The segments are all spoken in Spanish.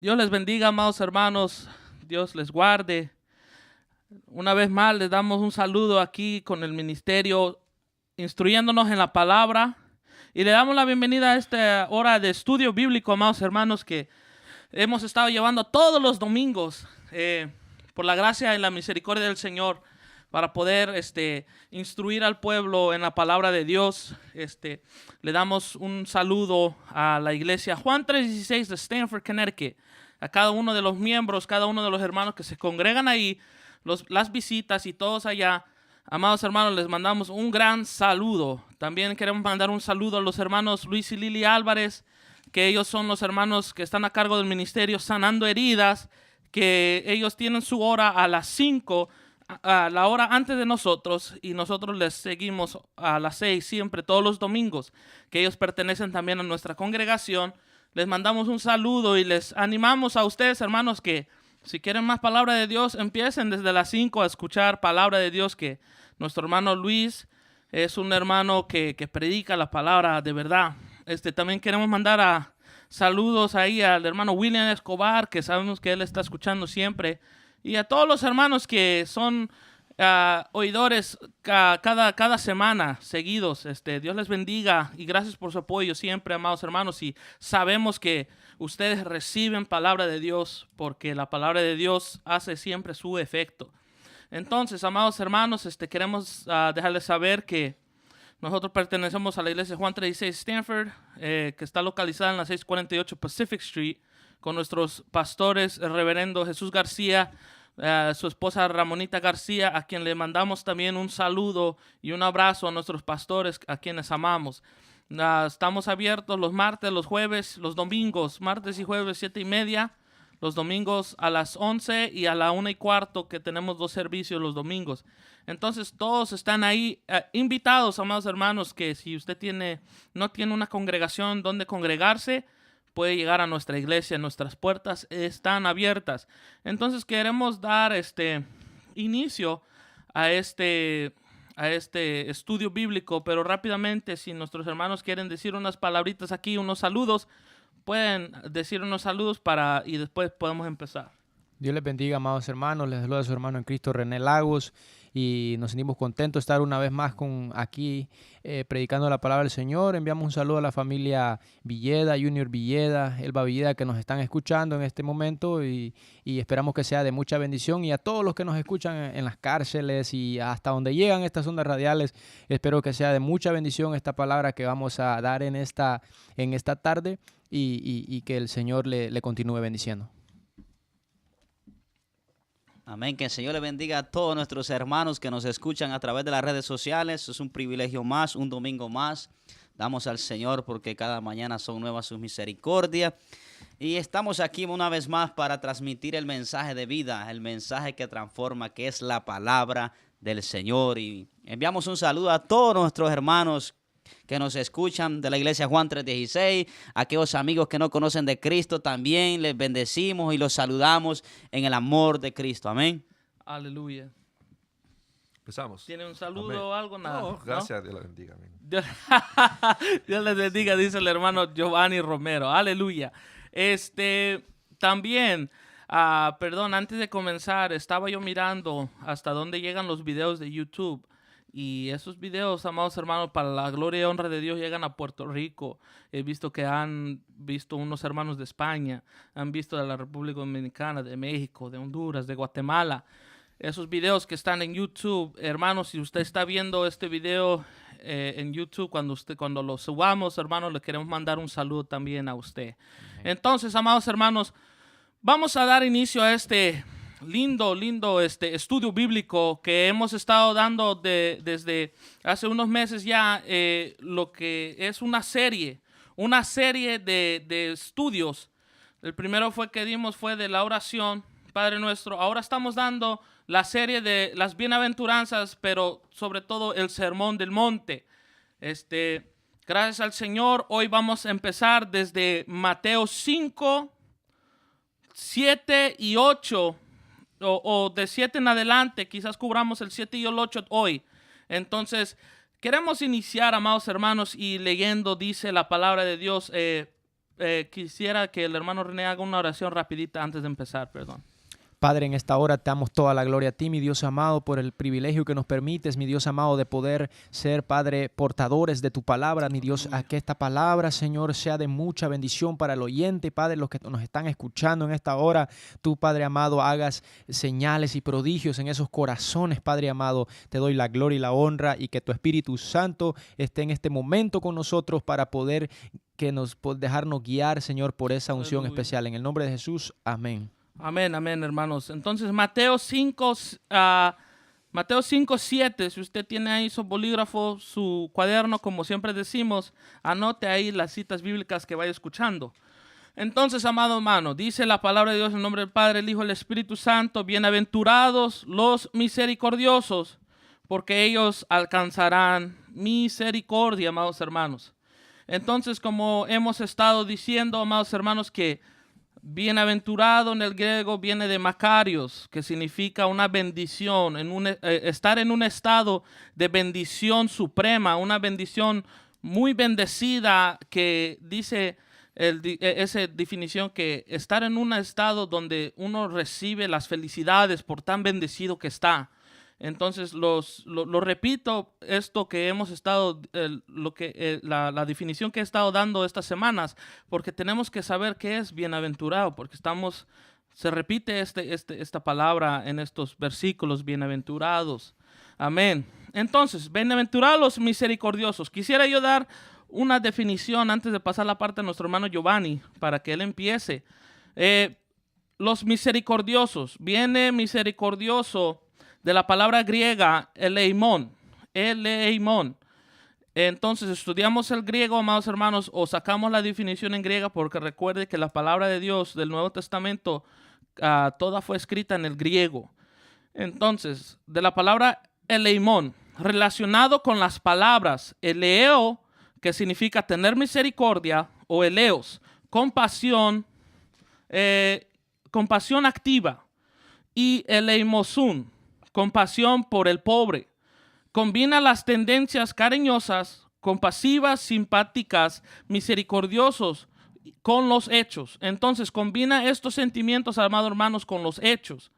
Dios les bendiga, amados hermanos. Dios les guarde. Una vez más les damos un saludo aquí con el ministerio, instruyéndonos en la palabra. Y le damos la bienvenida a esta hora de estudio bíblico, amados hermanos, que hemos estado llevando todos los domingos, por la gracia y la misericordia del Señor, para poder instruir al pueblo en la palabra de Dios. Le damos un saludo a la iglesia Juan 3:16 de Stamford, Connecticut, a cada uno de los miembros, cada uno de los hermanos que se congregan ahí, las visitas y todos allá. Amados hermanos, les mandamos un gran saludo. También queremos mandar un saludo a los hermanos Luis y Lili Álvarez, que ellos son los hermanos que están a cargo del ministerio Sanando Heridas, que ellos tienen su hora a las 5, a la hora antes de nosotros, y nosotros les seguimos a las 6 siempre, todos los domingos, que ellos pertenecen también a nuestra congregación. Les mandamos un saludo y les animamos a ustedes, hermanos, que si quieren más palabra de Dios, empiecen desde las 5 a escuchar palabra de Dios, que nuestro hermano Luis es un hermano que predica la palabra de verdad. También queremos mandar saludos ahí al hermano William Escobar, que sabemos que él está escuchando siempre, y a todos los hermanos que son oidores cada semana seguidos. Dios les bendiga y gracias por su apoyo siempre, amados hermanos, y sabemos que ustedes reciben palabra de Dios porque la palabra de Dios hace siempre su efecto. Entonces, amados hermanos, queremos dejarles saber que nosotros pertenecemos a la iglesia Juan 3:16 Stanford, que está localizada en la 648 Pacific Street, con nuestros pastores, el reverendo Jesús García, su esposa Ramonita García, a quien le mandamos también un saludo y un abrazo a nuestros pastores, a quienes amamos. Estamos abiertos los martes, los jueves, los domingos, martes y jueves 7:30, los domingos a las 11 y a la 1:15, que tenemos 2 servicios los domingos. Entonces todos están ahí invitados, amados hermanos, que si usted no tiene una congregación donde congregarse, puede llegar a nuestra iglesia. Nuestras puertas están abiertas. Entonces queremos dar inicio a este estudio bíblico, pero rápidamente, si nuestros hermanos quieren decir unas palabritas aquí, unos saludos, pueden decir unos saludos y después podemos empezar. Dios les bendiga, amados hermanos. Les saluda a su hermano en Cristo, René Lagos, y nos sentimos contentos de estar una vez más aquí predicando la palabra del Señor. Enviamos un saludo a la familia Villeda, Junior Villeda, Elba Villeda, que nos están escuchando en este momento, y esperamos que sea de mucha bendición. Y a todos los que nos escuchan en las cárceles y hasta donde llegan estas ondas radiales, espero que sea de mucha bendición esta palabra que vamos a dar en esta tarde, y que el Señor le continúe bendiciendo. Amén, que el Señor le bendiga a todos nuestros hermanos que nos escuchan a través de las redes sociales. Es un privilegio más, un domingo más. Damos al Señor porque cada mañana son nuevas sus misericordias. Y estamos aquí una vez más para transmitir el mensaje de vida, el mensaje que transforma, que es la palabra del Señor. Y enviamos un saludo a todos nuestros hermanos que nos escuchan de la iglesia Juan 3:16, aquellos amigos que no conocen de Cristo, también les bendecimos y los saludamos en el amor de Cristo. Amén. Aleluya. Empezamos. ¿Tiene un saludo Amén. o algo? Nada. No, gracias, Dios les bendiga. Amén. Dios les bendiga, dice el hermano Giovanni Romero. Aleluya. También, perdón, antes de comenzar, estaba yo mirando hasta dónde llegan los videos de YouTube. Y esos videos, amados hermanos, para la gloria y honra de Dios, llegan a Puerto Rico. He visto que han visto unos hermanos de España, han visto de la República Dominicana, de México, de Honduras, de Guatemala. Esos videos que están en YouTube, hermanos, si usted está viendo este video en YouTube, cuando lo subamos, hermanos, le queremos mandar un saludo también a usted. Entonces, amados hermanos, vamos a dar inicio a este lindo estudio bíblico que hemos estado dando desde hace unos meses ya, lo que es una serie de estudios. El primero que dimos fue de la oración, Padre Nuestro. Ahora estamos dando la serie de las bienaventuranzas, pero sobre todo el Sermón del Monte. Gracias al Señor, hoy vamos a empezar desde Mateo 5, 7 y 8, o de 7 en adelante. Quizás cubramos el 7 y el 8 hoy. Entonces, queremos iniciar, amados hermanos, y leyendo, dice la palabra de Dios, quisiera que el hermano René haga una oración rapidita antes de empezar, perdón. Padre, en esta hora te damos toda la gloria a ti, mi Dios amado, por el privilegio que nos permites, mi Dios amado, de poder ser, Padre, portadores de tu palabra, mi Dios, a que esta palabra, Señor, sea de mucha bendición para el oyente, Padre, los que nos están escuchando en esta hora. Tú, Padre amado, hagas señales y prodigios en esos corazones, Padre amado. Te doy la gloria y la honra, y que tu Espíritu Santo esté en este momento con nosotros para poder dejarnos guiar, Señor, por esa unción Aleluya. especial. En el nombre de Jesús, amén. Amén, amén, hermanos. Entonces, Mateo 5, 7, si usted tiene ahí su bolígrafo, su cuaderno, como siempre decimos, anote ahí las citas bíblicas que vaya escuchando. Entonces, amado hermano, dice la palabra de Dios en nombre del Padre, el Hijo y el Espíritu Santo: bienaventurados los misericordiosos, porque ellos alcanzarán misericordia, amados hermanos. Entonces, como hemos estado diciendo, amados hermanos, que bienaventurado en el griego viene de makarios, que significa una bendición, estar en un estado de bendición suprema, una bendición muy bendecida, que dice esa definición, que estar en un estado donde uno recibe las felicidades por tan bendecido que está. Entonces, lo repito, esto que hemos estado, la definición que he estado dando estas semanas, porque tenemos que saber qué es bienaventurado, porque se repite esta palabra en estos versículos: bienaventurados. Amén. Entonces, bienaventurados los misericordiosos. Quisiera yo dar una definición antes de pasar la parte a nuestro hermano Giovanni, para que él empiece. Los misericordiosos, viene misericordioso de la palabra griega eleimón. Entonces, estudiamos el griego, amados hermanos, o sacamos la definición en griega, porque recuerde que la palabra de Dios del Nuevo Testamento toda fue escrita en el griego. Entonces, de la palabra eleimón, relacionado con las palabras eleo, que significa tener misericordia, o eleos, compasión activa, y eleimosun, compasión por el pobre. Combina las tendencias cariñosas, compasivas, simpáticas, misericordiosos con los hechos. Entonces, combina estos sentimientos, amados hermanos, con los hechos.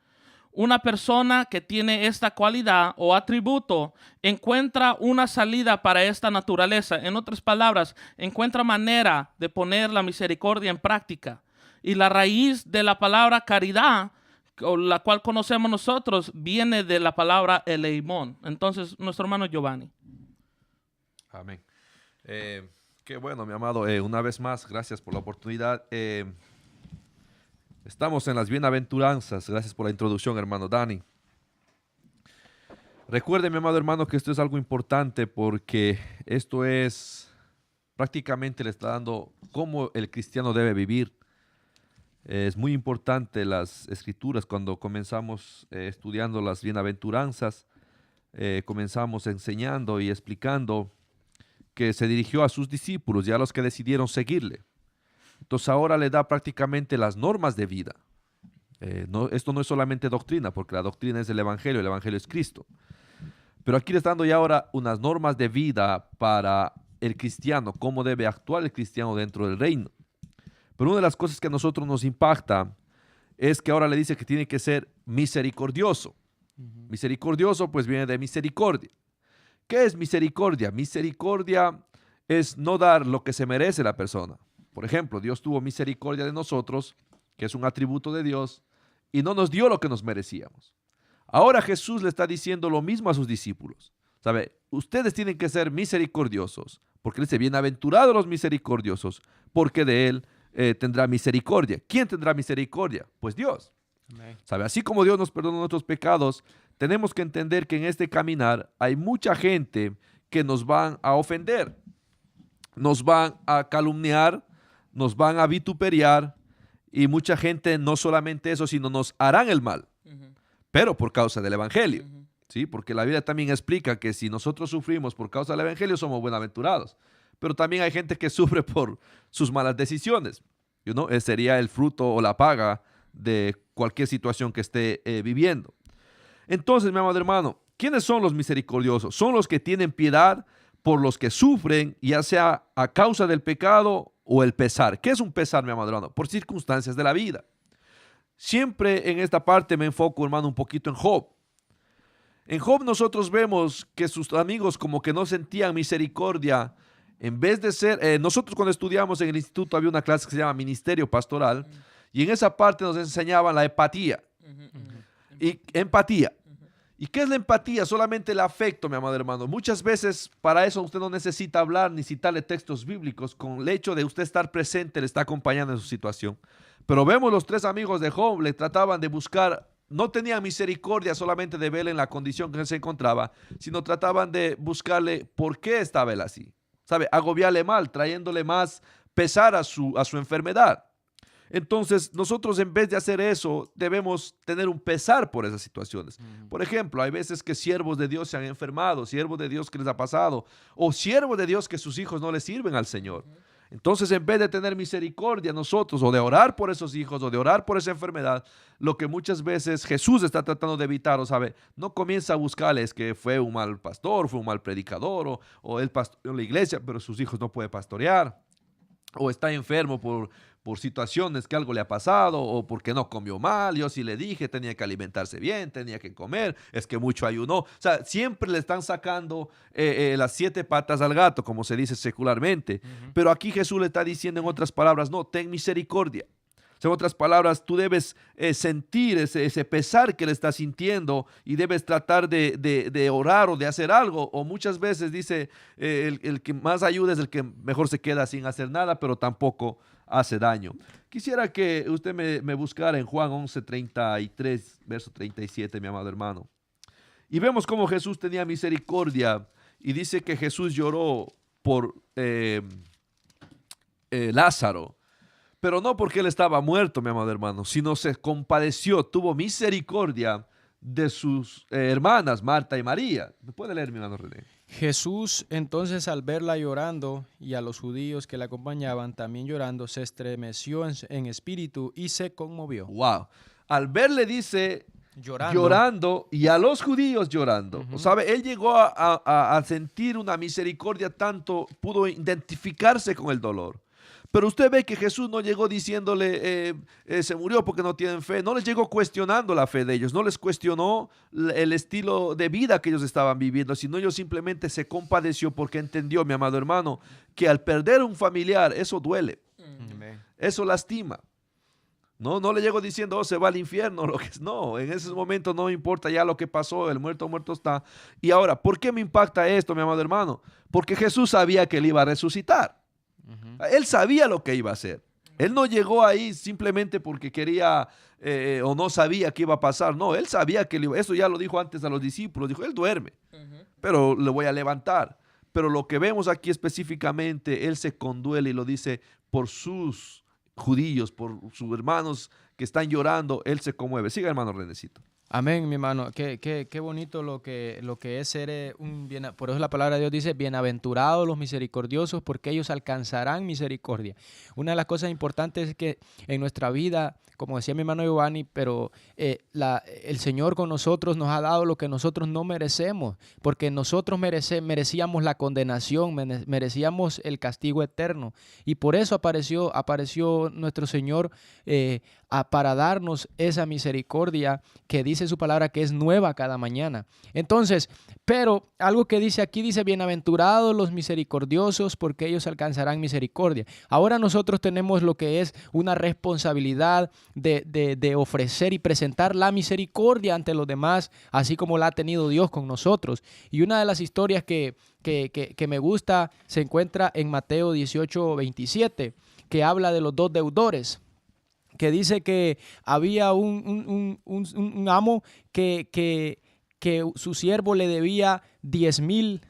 Una persona que tiene esta cualidad o atributo encuentra una salida para esta naturaleza. En otras palabras, encuentra manera de poner la misericordia en práctica. Y la raíz de la palabra caridad, o la cual conocemos nosotros, viene de la palabra eleimón. Entonces, nuestro hermano Giovanni. Amén. Qué bueno, mi amado. Una vez más, gracias por la oportunidad. Estamos en las bienaventuranzas. Gracias por la introducción, hermano Dani. Recuerde, mi amado hermano, que esto es algo importante, porque esto es prácticamente le está dando cómo el cristiano debe vivir. Es muy importante las escrituras. Cuando comenzamos estudiando las bienaventuranzas, comenzamos enseñando y explicando que se dirigió a sus discípulos y a los que decidieron seguirle. Entonces ahora le da prácticamente las normas de vida. Esto no es solamente doctrina, porque la doctrina es el Evangelio es Cristo. Pero aquí le está dando ya ahora unas normas de vida para el cristiano, cómo debe actuar el cristiano dentro del reino. Pero una de las cosas que a nosotros nos impacta es que ahora le dice que tiene que ser misericordioso. Misericordioso pues viene de misericordia. ¿Qué es misericordia? Misericordia es no dar lo que se merece la persona. Por ejemplo, Dios tuvo misericordia de nosotros, que es un atributo de Dios, y no nos dio lo que nos merecíamos. Ahora Jesús le está diciendo lo mismo a sus discípulos. ¿Sabe? Ustedes tienen que ser misericordiosos, porque Él dice: bienaventurados los misericordiosos, porque de Él tendrá misericordia. ¿Quién tendrá misericordia? Pues Dios. Amén. ¿Sabe? Así como Dios nos perdona nuestros pecados, tenemos que entender que en este caminar hay mucha gente que nos van a ofender, nos van a calumniar, nos van a vituperiar, y mucha gente no solamente eso, sino nos harán el mal, pero por causa del Evangelio. ¿Sí? Porque la Biblia también explica que si nosotros sufrimos por causa del Evangelio, somos buenaventurados. Pero también hay gente que sufre por sus malas decisiones. Sería el fruto o la paga de cualquier situación que esté viviendo. Entonces, mi amado hermano, ¿quiénes son los misericordiosos? Son los que tienen piedad por los que sufren, ya sea a causa del pecado o el pesar. ¿Qué es un pesar, mi amado hermano? Por circunstancias de la vida. Siempre en esta parte me enfoco, hermano, un poquito en Job. En Job nosotros vemos que sus amigos como que no sentían misericordia. En vez de ser, nosotros cuando estudiamos en el instituto había una clase que se llama Ministerio Pastoral y en esa parte nos enseñaban la empatía. Y empatía. ¿Y qué es la empatía? Solamente el afecto, mi amado hermano. Muchas veces para eso usted no necesita hablar ni citarle textos bíblicos. Con el hecho de usted estar presente le está acompañando en su situación. Pero vemos los tres amigos de Job, le trataban de buscar, no tenían misericordia solamente de verle en la condición que se encontraba, sino trataban de buscarle por qué estaba él así. ¿Sabe? Agobiarle mal, trayéndole más pesar a su enfermedad. Entonces, nosotros en vez de hacer eso, debemos tener un pesar por esas situaciones. Por ejemplo, hay veces que siervos de Dios se han enfermado, siervos de Dios que les ha pasado, o siervos de Dios que sus hijos no les sirven al Señor. Entonces, en vez de tener misericordia nosotros, o de orar por esos hijos, o de orar por esa enfermedad, lo que muchas veces Jesús está tratando de evitar, o sabe, no comienza a buscarles que fue un mal pastor, fue un mal predicador, o él pastoreó la iglesia, pero sus hijos no puede pastorear, o está enfermo por situaciones que algo le ha pasado, o porque no comió mal, yo sí le dije, tenía que alimentarse bien, tenía que comer, es que mucho ayunó. O sea, siempre le están sacando las 7 patas al gato, como se dice secularmente. Pero aquí Jesús le está diciendo en otras palabras, no, ten misericordia. O sea, en otras palabras, tú debes sentir ese pesar que le estás sintiendo y debes tratar de orar o de hacer algo. O muchas veces dice, el que más ayuda es el que mejor se queda sin hacer nada, pero tampoco hace daño. Quisiera que usted me buscara en Juan 11:33, verso 37, mi amado hermano. Y vemos cómo Jesús tenía misericordia y dice que Jesús lloró por Lázaro. Pero no porque él estaba muerto, mi amado hermano, sino se compadeció, tuvo misericordia de sus hermanas, Marta y María. ¿Me puede leer, mi hermano René? Jesús entonces al verla llorando y a los judíos que la acompañaban también llorando, se estremeció en espíritu y se conmovió. Wow. Al verle dice llorando y a los judíos llorando. ¿Sabe? Él llegó a sentir una misericordia tanto, pudo identificarse con el dolor. Pero usted ve que Jesús no llegó diciéndole, se murió porque no tienen fe. No les llegó cuestionando la fe de ellos. No les cuestionó el estilo de vida que ellos estaban viviendo, sino ellos simplemente se compadeció porque entendió, mi amado hermano, que al perder un familiar, eso duele. Eso lastima. No le llegó diciendo, oh, se va al infierno. No, en ese momento no importa ya lo que pasó. El muerto está. Y ahora, ¿por qué me impacta esto, mi amado hermano? Porque Jesús sabía que él iba a resucitar. Él sabía lo que iba a hacer. Él no llegó ahí simplemente porque quería o no sabía qué iba a pasar. No, él sabía que eso ya lo dijo antes a los discípulos. Dijo, él duerme, pero le voy a levantar. Pero lo que vemos aquí específicamente, él se conduele y lo dice por sus judíos, por sus hermanos que están llorando, él se conmueve. Siga, hermano Renecito. Amén, mi hermano. Qué bonito lo que es ser por eso la palabra de Dios dice, bienaventurados los misericordiosos, porque ellos alcanzarán misericordia. Una de las cosas importantes es que en nuestra vida, como decía mi hermano Giovanni, pero el Señor con nosotros nos ha dado lo que nosotros no merecemos, porque nosotros merecíamos la condenación, merecíamos el castigo eterno. Y por eso apareció nuestro Señor para darnos esa misericordia que dice su palabra que es nueva cada mañana. Entonces, pero algo que dice aquí, dice, bienaventurados los misericordiosos, porque ellos alcanzarán misericordia. Ahora nosotros tenemos lo que es una responsabilidad de ofrecer y presentar la misericordia ante los demás, así como la ha tenido Dios con nosotros. Y una de las historias que me gusta se encuentra en Mateo 18:27, que habla de los 2 deudores. Que dice que había un amo que su siervo le debía 10,000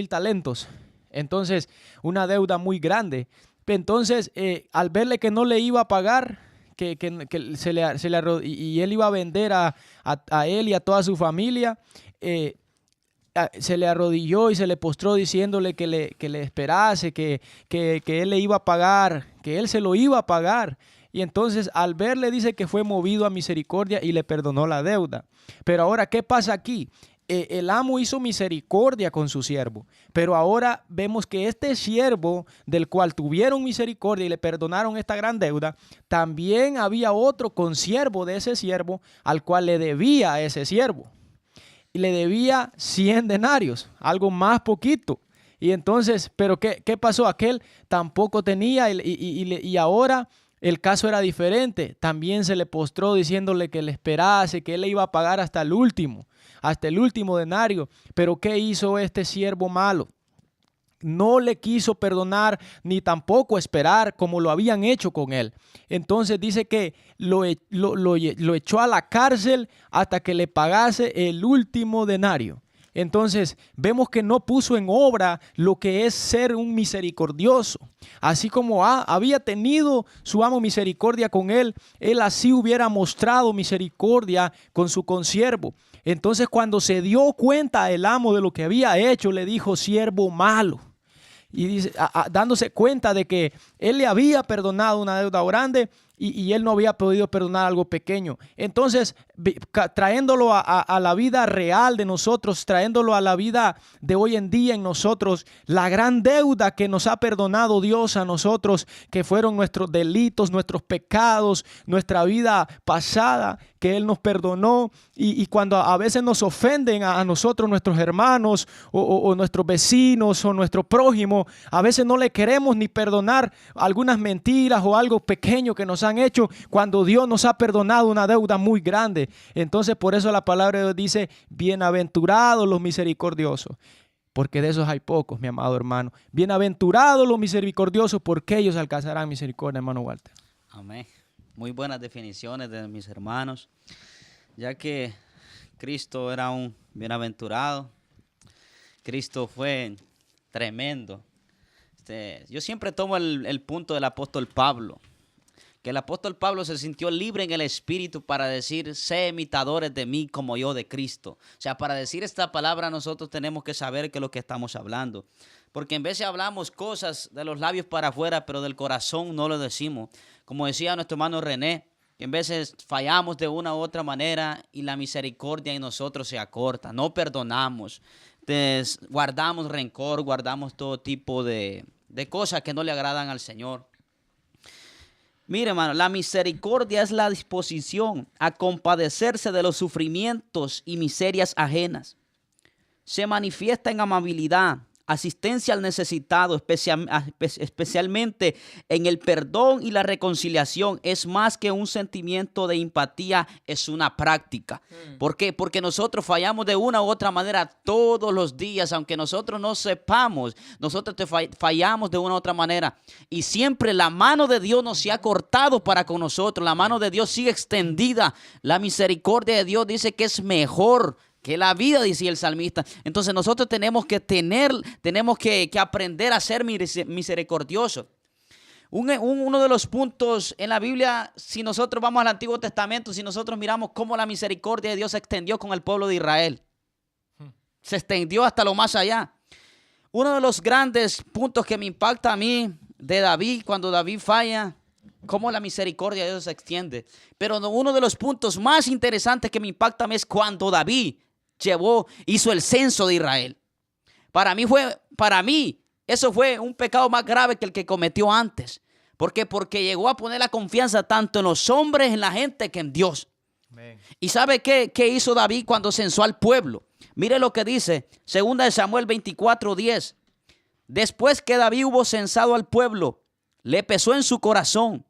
talentos. Entonces, una deuda muy grande. Entonces, al verle que no le iba a pagar, y él iba a vender a él y a toda su familia, se le arrodilló y se le postró diciéndole que le esperase, que él le iba a pagar, que él se lo iba a pagar. Y entonces al verle dice que fue movido a misericordia y le perdonó la deuda. Pero ahora, ¿qué pasa aquí? el amo hizo misericordia con su siervo, pero ahora vemos que este siervo del cual tuvieron misericordia y le perdonaron esta gran deuda, también había otro consiervo de ese siervo al cual le debía a ese siervo. Y le debía 100 denarios, algo más poquito. Y entonces, ¿pero qué pasó? Aquel tampoco tenía y ahora el caso era diferente. También se le postró diciéndole que le esperase, que él le iba a pagar hasta el último denario. Pero ¿qué hizo este siervo malo? No le quiso perdonar ni tampoco esperar como lo habían hecho con él. Entonces dice que lo echó a la cárcel hasta que le pagase el último denario. Entonces vemos que no puso en obra lo que es ser un misericordioso. Así como había tenido su amo misericordia con él, él así hubiera mostrado misericordia con su consiervo. Entonces cuando se dio cuenta el amo de lo que había hecho, le dijo: siervo malo. Y dice, dándose cuenta de que él le había perdonado una deuda grande y él no había podido perdonar algo pequeño. Entonces, trayéndolo a la vida real de nosotros, trayéndolo a la vida de hoy en día en nosotros, la gran deuda que nos ha perdonado Dios a nosotros, que fueron nuestros delitos, nuestros pecados, nuestra vida pasada, que Él nos perdonó. Y cuando a veces nos ofenden a nosotros, nuestros hermanos o nuestros vecinos o nuestro prójimo, a veces no le queremos ni perdonar algunas mentiras o algo pequeño que nos han hecho, cuando Dios nos ha perdonado una deuda muy grande. Entonces por eso la palabra de Dios dice: bienaventurados los misericordiosos, porque de esos hay pocos, mi amado hermano. Bienaventurados los misericordiosos, porque ellos alcanzarán misericordia, hermano Walter. Amén. Muy buenas definiciones de mis hermanos, ya que Cristo era un bienaventurado. Cristo fue tremendo. Yo siempre tomo el punto del apóstol Pablo, que el apóstol Pablo se sintió libre en el espíritu para decir: sé imitadores de mí como yo de Cristo. O sea, para decir esta palabra nosotros tenemos que saber qué es lo que estamos hablando. Porque en vez de hablamos cosas de los labios para afuera, pero del corazón no lo decimos. Como decía nuestro hermano René, en veces fallamos de una u otra manera y la misericordia en nosotros se acorta. No perdonamos, guardamos rencor, guardamos todo tipo de cosas que no le agradan al Señor. Mire, hermano, la misericordia es la disposición a compadecerse de los sufrimientos y miserias ajenas. Se manifiesta en amabilidad, asistencia al necesitado, especialmente en el perdón y la reconciliación. Es más que un sentimiento de empatía, es una práctica. ¿Por qué? Porque nosotros fallamos de una u otra manera todos los días, aunque nosotros no sepamos, nosotros fallamos de una u otra manera. Y siempre la mano de Dios no se ha cortado para con nosotros, la mano de Dios sigue extendida. La misericordia de Dios dice que es mejor que la vida, dice el salmista. Entonces nosotros tenemos que aprender a ser misericordiosos. Uno de los puntos en la Biblia, si nosotros vamos al Antiguo Testamento, si nosotros miramos cómo la misericordia de Dios se extendió con el pueblo de Israel, se extendió hasta lo más allá. Uno de los grandes puntos que me impacta a mí de David, cuando David falla, cómo la misericordia de Dios se extiende. Pero uno de los puntos más interesantes que me impacta a mí es cuando David hizo el censo de Israel. Para mí, eso fue un pecado más grave que el que cometió antes. ¿Por qué? Porque llegó a poner la confianza tanto en los hombres, en la gente, que en Dios. Amén. ¿Y sabe qué hizo David cuando censó al pueblo? Mire lo que dice, 2 Samuel 24:10. Después que David hubo censado al pueblo, le pesó en su corazón.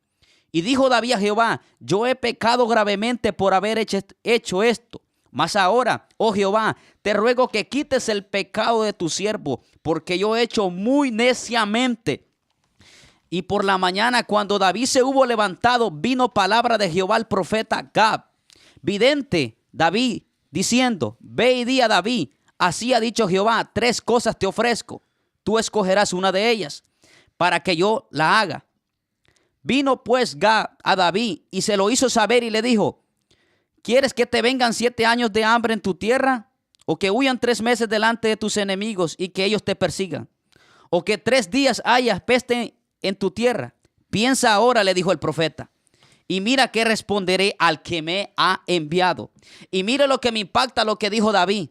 Y dijo David a Jehová: yo he pecado gravemente por haber hecho esto. Mas ahora, oh Jehová, te ruego que quites el pecado de tu siervo, porque yo he hecho muy neciamente. Y por la mañana, cuando David se hubo levantado, vino palabra de Jehová al profeta Gad, vidente David, diciendo: ve y di a David, así ha dicho Jehová, 3 cosas te ofrezco. Tú escogerás una de ellas, para que yo la haga. Vino pues Gad a David y se lo hizo saber y le dijo: ¿quieres que te vengan 7 años de hambre en tu tierra? ¿O que huyan 3 meses delante de tus enemigos y que ellos te persigan? ¿O que 3 días haya peste en tu tierra? Piensa ahora, le dijo el profeta, y mira qué responderé al que me ha enviado. Y mire lo que me impacta lo que dijo David.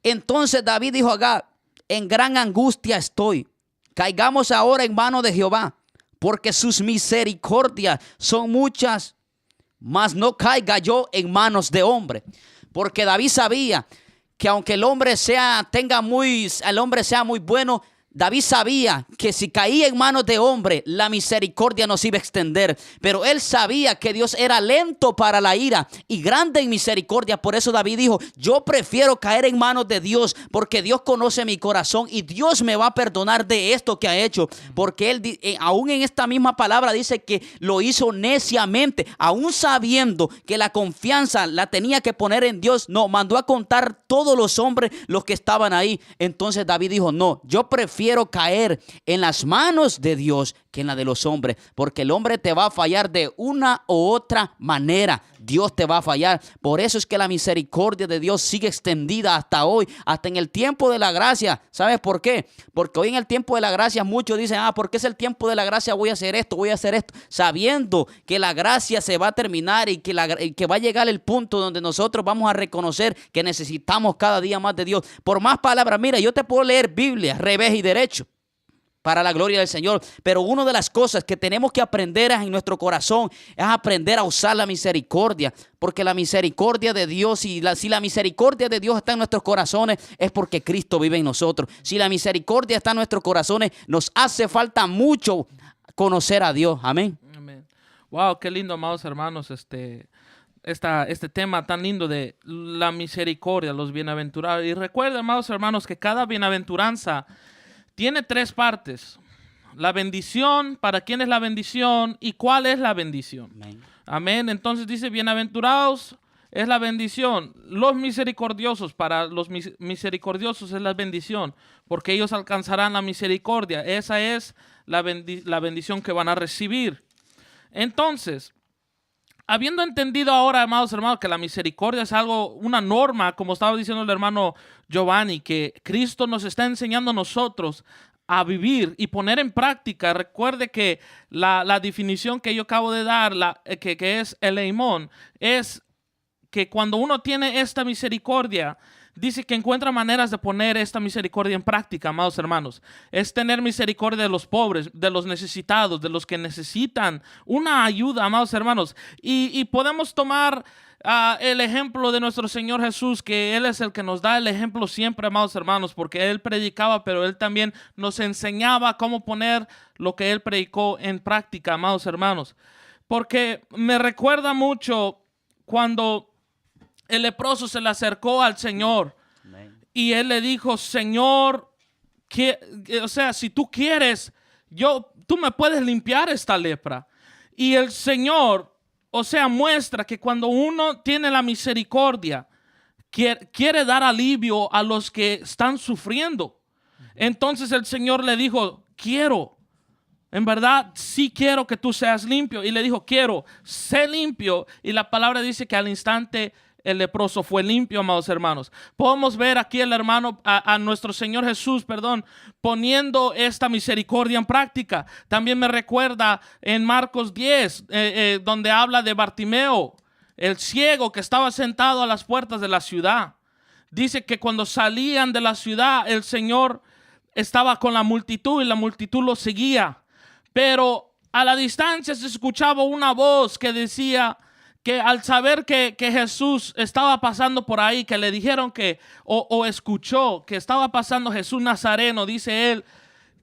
Entonces David dijo a Gad: en gran angustia estoy. Caigamos ahora en mano de Jehová, porque sus misericordias son muchas, mas no caiga yo en manos de hombre. Porque David sabía que aunque el hombre sea muy bueno, David sabía que si caía en manos de hombre, la misericordia nos iba a extender. Pero él sabía que Dios era lento para la ira y grande en misericordia. Por eso David dijo: yo prefiero caer en manos de Dios, porque Dios conoce mi corazón y Dios me va a perdonar de esto que ha hecho. Porque él, aún en esta misma palabra, dice que lo hizo neciamente, aún sabiendo que la confianza la tenía que poner en Dios. No, mandó a contar todos los hombres los que estaban ahí. Entonces David dijo: no, yo prefiero caer en las manos de Dios que en la de los hombres, porque el hombre te va a fallar de una u otra manera. Dios te va a fallar. Por eso es que la misericordia de Dios sigue extendida hasta hoy, hasta en el tiempo de la gracia. ¿Sabes por qué? Porque hoy en el tiempo de la gracia muchos dicen: porque es el tiempo de la gracia, voy a hacer esto, sabiendo que la gracia se va a terminar y que va a llegar el punto donde nosotros vamos a reconocer que necesitamos cada día más de Dios. Por más palabras, mira, yo te puedo leer Biblia, revés y derecho, para la gloria del Señor. Pero una de las cosas que tenemos que aprender en nuestro corazón es aprender a usar la misericordia. Porque la misericordia de Dios, si la misericordia de Dios está en nuestros corazones, es porque Cristo vive en nosotros. Si la misericordia está en nuestros corazones, nos hace falta mucho conocer a Dios. Amén. Amén. Wow, qué lindo, amados hermanos, este tema tan lindo de la misericordia, los bienaventurados. Y recuerden, amados hermanos, que cada bienaventuranza tiene 3 partes: la bendición, para quién es la bendición y cuál es la bendición. Amén. Amén. Entonces dice: bienaventurados es la bendición. Los misericordiosos, para los misericordiosos es la bendición, porque ellos alcanzarán la misericordia. Esa es la bendición que van a recibir. Entonces, habiendo entendido ahora, amados hermanos, que la misericordia es una norma, como estaba diciendo el hermano Giovanni, que Cristo nos está enseñando a nosotros a vivir y poner en práctica. Recuerde que la definición que yo acabo de dar, que es el eimón, es que cuando uno tiene esta misericordia, dice que encuentra maneras de poner esta misericordia en práctica, amados hermanos. Es tener misericordia de los pobres, de los necesitados, de los que necesitan una ayuda, amados hermanos. Y podemos tomar el ejemplo de nuestro Señor Jesús, que Él es el que nos da el ejemplo siempre, amados hermanos, porque Él predicaba, pero Él también nos enseñaba cómo poner lo que Él predicó en práctica, amados hermanos. Porque me recuerda mucho cuando el leproso se le acercó al Señor. Amén. Y él le dijo: Señor, si tú quieres, tú me puedes limpiar esta lepra. Y el Señor, muestra que cuando uno tiene la misericordia, quiere dar alivio a los que están sufriendo. Entonces el Señor le dijo: quiero, en verdad, sí quiero que tú seas limpio. Y le dijo: quiero, sé limpio. Y la palabra dice que al instante el leproso fue limpio, amados hermanos. Podemos ver aquí a nuestro Señor Jesús, poniendo esta misericordia en práctica. También me recuerda en Marcos 10, donde habla de Bartimeo, el ciego que estaba sentado a las puertas de la ciudad. Dice que cuando salían de la ciudad, el Señor estaba con la multitud y la multitud lo seguía. Pero a la distancia se escuchaba una voz que decía que al saber que Jesús estaba pasando por ahí, que le dijeron o escuchó que estaba pasando Jesús Nazareno, dice él,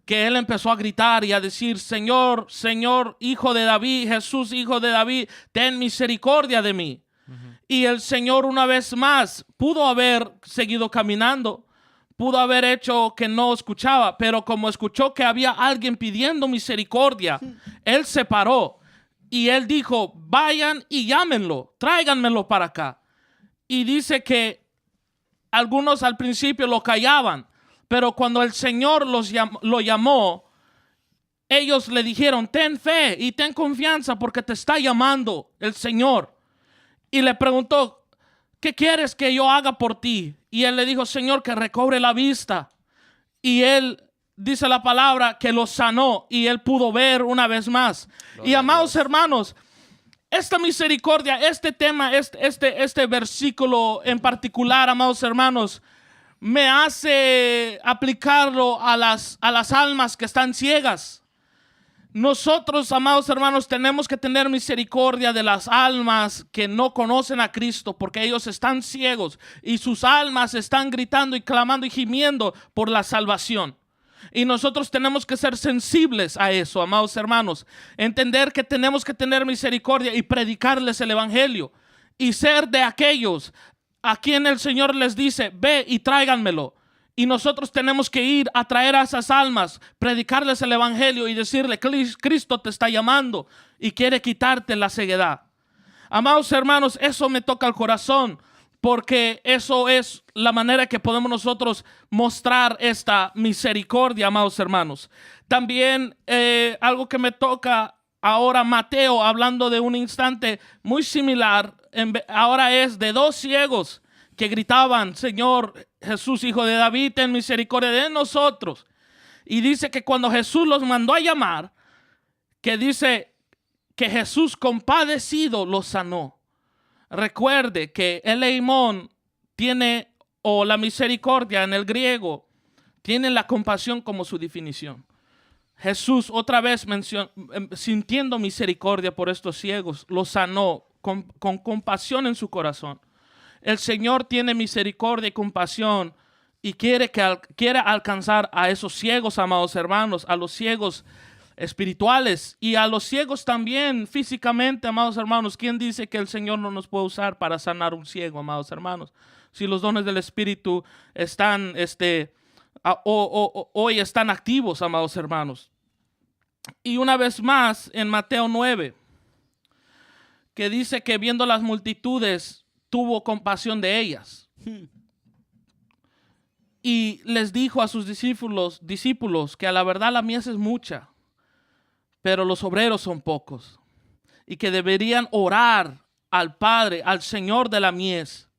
que él empezó a gritar y a decir: Señor, Señor, Hijo de David, Jesús, Hijo de David, ten misericordia de mí. Y el Señor, una vez más, pudo haber seguido caminando, pudo haber hecho que no escuchaba, pero como escuchó que había alguien pidiendo misericordia, él se paró. Y él dijo: vayan y llámenlo, tráiganmelo para acá. Y dice que algunos al principio lo callaban, pero cuando el Señor lo llamó, ellos le dijeron: ten fe y ten confianza, porque te está llamando el Señor. Y le preguntó: ¿qué quieres que yo haga por ti? Y él le dijo: Señor, que recobre la vista. Y él, dice la palabra, que lo sanó y él pudo ver una vez más. Gloria. Y amados hermanos, esta misericordia, este tema, este versículo en particular, amados hermanos, me hace aplicarlo a las almas que están ciegas. Nosotros, amados hermanos, tenemos que tener misericordia de las almas que no conocen a Cristo, porque ellos están ciegos y sus almas están gritando y clamando y gimiendo por la salvación. Y nosotros tenemos que ser sensibles a eso, amados hermanos. Entender que tenemos que tener misericordia y predicarles el evangelio. Y ser de aquellos a quien el Señor les dice, ve y tráiganmelo. Y nosotros tenemos que ir a traer a esas almas, predicarles el evangelio y decirle, Cristo te está llamando y quiere quitarte la ceguedad. Amados hermanos, eso me toca el corazón, porque eso es la manera que podemos nosotros mostrar esta misericordia, amados hermanos. También algo que me toca ahora, Mateo, hablando de un instante muy similar, ahora es de 2 ciegos que gritaban, Señor Jesús, Hijo de David, ten misericordia de nosotros. Y dice que cuando Jesús los mandó a llamar, que dice que Jesús compadecido los sanó. Recuerde que el eimón tiene, o la misericordia en el griego, tiene la compasión como su definición. Jesús otra vez sintiendo misericordia por estos ciegos, los sanó con compasión en su corazón. El Señor tiene misericordia y compasión y quiere alcanzar a esos ciegos, amados hermanos, a los ciegos espirituales y a los ciegos también físicamente, amados hermanos. ¿Quién dice que el Señor no nos puede usar para sanar un ciego, amados hermanos? Si los dones del Espíritu están, hoy están activos, amados hermanos. Y una vez más en Mateo 9, que dice que viendo las multitudes, tuvo compasión de ellas. Y les dijo a sus discípulos que a la verdad la mies es mucha, pero los obreros son pocos. Y que deberían orar al Padre, al Señor de la mies,